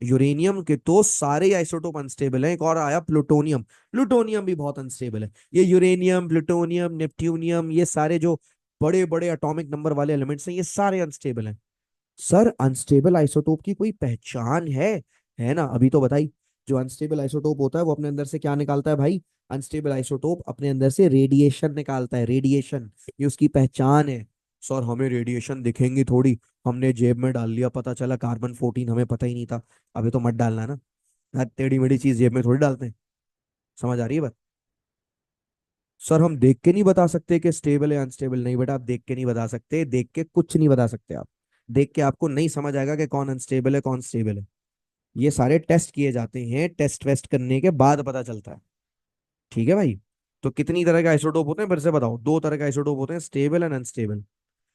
यूरेनियम के तो सारे आइसोटोप अनस्टेबल हैं। एक और आया प्लूटोनियम। प्लूटोनियम भी बहुत अनस्टेबल है। ये यूरेनियम, प्लूटोनियम, नेप्ट्यूनियम, ये सारे जो बड़े बड़े एटॉमिक नंबर वाले एलिमेंट्स हैं, ये सारे अनस्टेबल हैं। सर अनस्टेबल आइसोटोप की कोई पहचान है ना? अभी तो बताई। जो अनस्टेबल आइसोटोप होता है वो अपने अंदर से क्या निकालता है भाई? अनस्टेबल आइसोटोप अपने अंदर से रेडिएशन निकालता है, रेडिएशन। ये उसकी पहचान है। सर हमें रेडिएशन दिखेंगी थोड़ी, हमने जेब में डाल लिया, पता चला कार्बन 14, हमें पता ही नहीं था। अभी तो मत डालना ना। हर टेढ़ी मेढ़ी चीज जेब में थोड़ी डालते हैं। समझ आ रही है बात? सर हम देख के नहीं बता सकते कि स्टेबल है अनस्टेबल। नहीं बेटा, आप देख के नहीं बता सकते, देख के कुछ नहीं बता सकते आप। देख के आपको नहीं समझ आएगा कि कौन अनस्टेबल है कौन स्टेबल है। ये सारे टेस्ट किए जाते हैं, टेस्ट वेस्ट करने के बाद पता चलता है। ठीक है भाई? तो कितनी तरह के आइसोटोप होते हैं फिर से बताओ? दो तरह के आइसोटोप होते हैं, stable and unstable.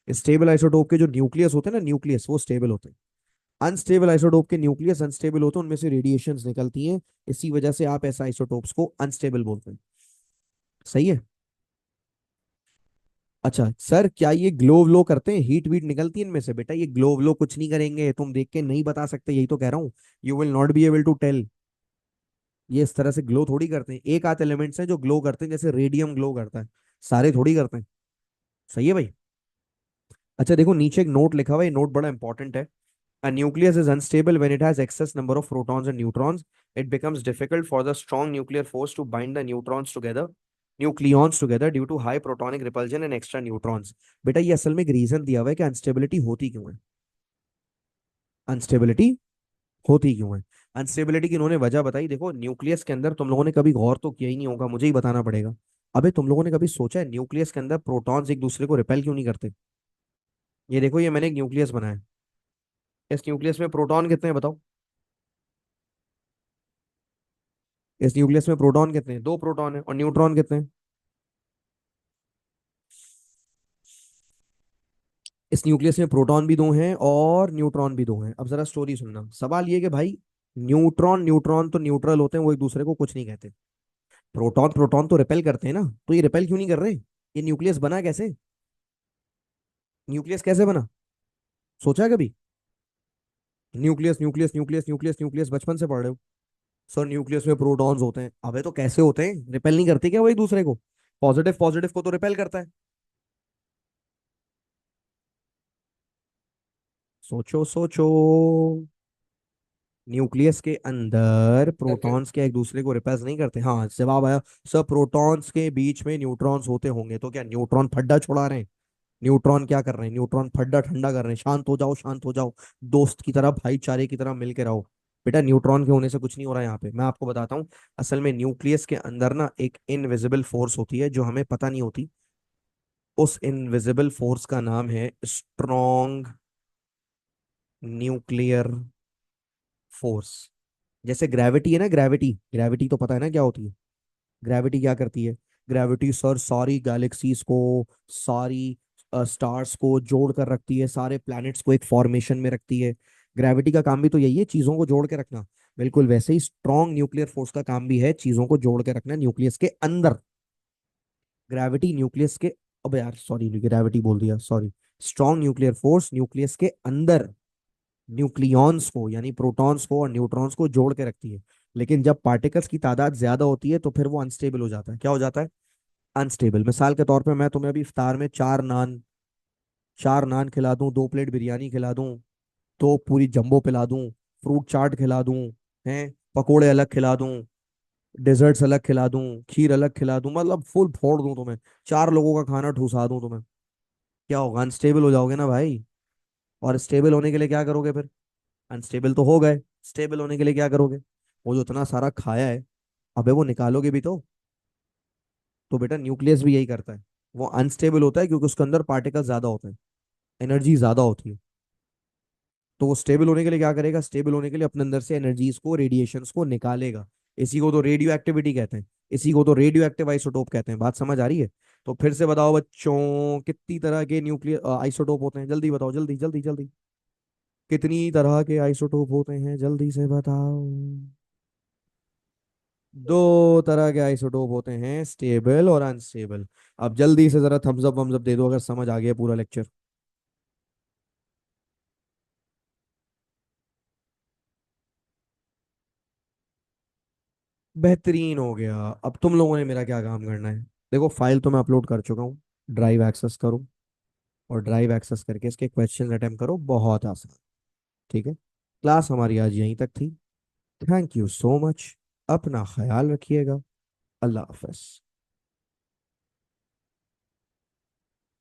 Stable isotope के जो न्यूक्लियस होते हैं ना, न्यूक्लियस, वो स्टेबल होते हैं। अनस्टेबल आइसोटोप के न्यूक्लियस अनस्टेबल होते हैं, उनमें से रेडिएशंस निकलती हैं। इसी वजह से आप ऐसा आइसोटोप्स को अनस्टेबल बोलते हैं। सही है? अच्छा सर, क्या ये ग्लो व्लो करते हैं? हीट वीट निकलती है इनमें से? बेटा ये ग्लो व्लो कुछ नहीं करेंगे, तुम देख के नहीं बता सकते, यही तो कह रहा हूँ। You will not be able to tell. ये इस तरह से ग्लो थोड़ी करते हैं। एक आध एलिमेंट्स हैं जो ग्लो करते हैं, जैसे रेडियम ग्लो करता है। सारे थोड़ी करते हैं। सही है भाई? अच्छा देखो, नीचे एक नोट लिखा हुआ है, ये नोट बड़ा इंपॉर्टेंट है। A nucleus is unstable when it has excess number of protons and neutrons. It becomes difficult for the strong nuclear force to bind the nucleons together due to high protonic repulsion and extra neutrons. बेटा ये असल में एक reason दिया हुआ है कि instability होती क्यों है। अनस्टेबिलिटी होती क्यों है? अनस्टेबिलिटी की इन्होंने वजह बताई। देखो न्यूक्लियस के अंदर तुम लोगों ने कभी गौर तो किया ही नहीं होगा, मुझे ही बताना पड़ेगा। अबे तुम लोगों ने कभी सोचा है न्यूक्लियस के अंदर प्रोटॉन्स एक दूसरे को रिपेल क्यों नहीं करते? ये देखो, ये मैंने एक न्यूक्लियस बनाया। इस न्यूक्लियस में प्रोटॉन कितने हैं बताओ? इस न्यूक्लियस में प्रोटॉन कितने हैं? दो प्रोटॉन है। और न्यूट्रॉन कितने हैं? इस न्यूक्लियस में प्रोटॉन भी दो हैं और न्यूट्रॉन भी दो हैं। अब जरा स्टोरी सुनना। सवाल ये कि भाई न्यूट्रॉन न्यूट्रॉन तो न्यूट्रल होते हैं, वो एक दूसरे को कुछ नहीं कहते। प्रोटॉन प्रोटॉन तो रिपेल करते हैं ना, तो ये रिपेल क्यों नहीं कर रहे? ये न्यूक्लियस बना कैसे? न्यूक्लियस कैसे बना? सोचा है कभी? Nucleus nucleus nucleus nucleus nucleus बचपन से पढ़ रहे हो। सर न्यूक्लियस में प्रोटॉन्स होते हैं। अबे तो कैसे होते हैं? रिपेल नहीं करते क्या वो एक दूसरे को? पॉजिटिव पॉजिटिव को तो रिपेल करता है। सोचो सोचो। न्यूक्लियस के अंदर ओके। प्रोटॉन्स क्या एक दूसरे को रिपेल्स नहीं करते? हाँ, जवाब आया। सर प्रोटॉन्स के बीच में न्यूट्रॉन्स होते होंगे, तो क्या न्यूट्रॉन फड्डा छुड़ा रहे हैं? न्यूट्रॉन क्या कर रहे हैं? न्यूट्रॉन फड्डा ठंडा कर रहे हैं। शांत हो जाओ, शांत हो जाओ। दोस्त की तरह, भाईचारे की तरह मिल के रहो। बेटा न्यूट्रॉन के होने से कुछ नहीं हो रहा है यहाँ पे, मैं आपको बताता हूँ। असल में न्यूक्लियस के अंदर ना एक इनविजिबल फोर्स होती है जो हमें पता नहीं होती। उस इनविजिबल फोर्स का नाम है स्ट्रॉन्ग न्यूक्लियर फोर्स। जैसे ग्रेविटी है ना, ग्रेविटी, ग्रेविटी तो पता है ना क्या होती है? ग्रेविटी क्या करती है? ग्रेविटी सर सारी गैलेक्सीज को, सारी स्टार्स को जोड़ कर रखती है, सारे प्लैनेट्स को एक फॉर्मेशन में रखती है। ग्रेविटी का काम भी तो यही है, चीजों को जोड़ के रखना। बिल्कुल वैसे ही स्ट्रॉन्ग न्यूक्लियर फोर्स का काम भी है, चीजों को जोड़ के रखना न्यूक्लियस के अंदर। ग्रेविटी न्यूक्लियस के, अब यार सॉरी, ग्रेविटी बोल दिया, sorry. Strong nuclear force nucleus के अंदर न्यूक्लियॉन्स को, यानी प्रोटॉन्स को और न्यूट्रॉन्स को जोड़ के रखती है। लेकिन जब पार्टिकल्स की तादाद ज्यादा होती है तो फिर वो अनस्टेबल हो जाता है। क्या हो जाता है? अनस्टेबल। मिसाल के तौर पे मैं तुम्हें अभी इफ्तार में चार नान खिला दूं, 2 प्लेट बिरयानी खिला दूं, दो पूरी जंबो पिला दूं, फ्रूट चाट खिला दूं, हैं, पकोड़े अलग खिला दूं, डेजर्ट्स अलग खिला दूं, खीर अलग खिला दूं, मतलब फुल फोड़ दूं तुम्हें, 4 लोगों का खाना ठुसा दूं तुम्हें, क्या होगा? अनस्टेबल हो जाओगे ना भाई। और स्टेबल होने के लिए क्या करोगे फिर? अनस्टेबल तो हो गए, स्टेबल होने के लिए क्या करोगे? वो जो इतना सारा खाया है, अबे वो निकालोगे भी तो। तो बेटा न्यूक्लियस भी यही करता है। वो अनस्टेबल होता है क्योंकि उसके अंदर पार्टिकल ज्यादा होते हैं, एनर्जी ज्यादा होती है। तो वो स्टेबल होने के लिए क्या करेगा? स्टेबल होने के लिए अपने अंदर से एनर्जीज को, रेडिएशंस को निकालेगा। इसी को तो रेडियो एक्टिविटी कहते हैं, इसी को तो रेडियो एक्टिव आइसोटोप कहते हैं। बात समझ आ रही है? तो फिर से बताओ बच्चों, कितनी तरह के न्यूक्लियर आइसोटोप होते हैं? जल्दी बताओ, जल्दी जल्दी जल्दी। कितनी तरह के आइसोटोप होते हैं, जल्दी से बताओ। दो तरह के आइसोटोप होते हैं, स्टेबल और अनस्टेबल। अब जल्दी से जरा थम्स अप वम्स अप दे दो अगर समझ आ गया पूरा लेक्चर। बेहतरीन हो गया। अब तुम लोगों ने मेरा क्या काम करना है? देखो, फाइल तो मैं अपलोड कर चुका हूँ। ड्राइव एक्सेस करो, और ड्राइव एक्सेस करके इसके क्वेश्चन अटेम्प्ट करो, बहुत आसान। ठीक है। क्लास हमारी आज यहीं तक थी। Thank you so much. अपना ख्याल रखिएगा। अल्लाह हाफ़िज़।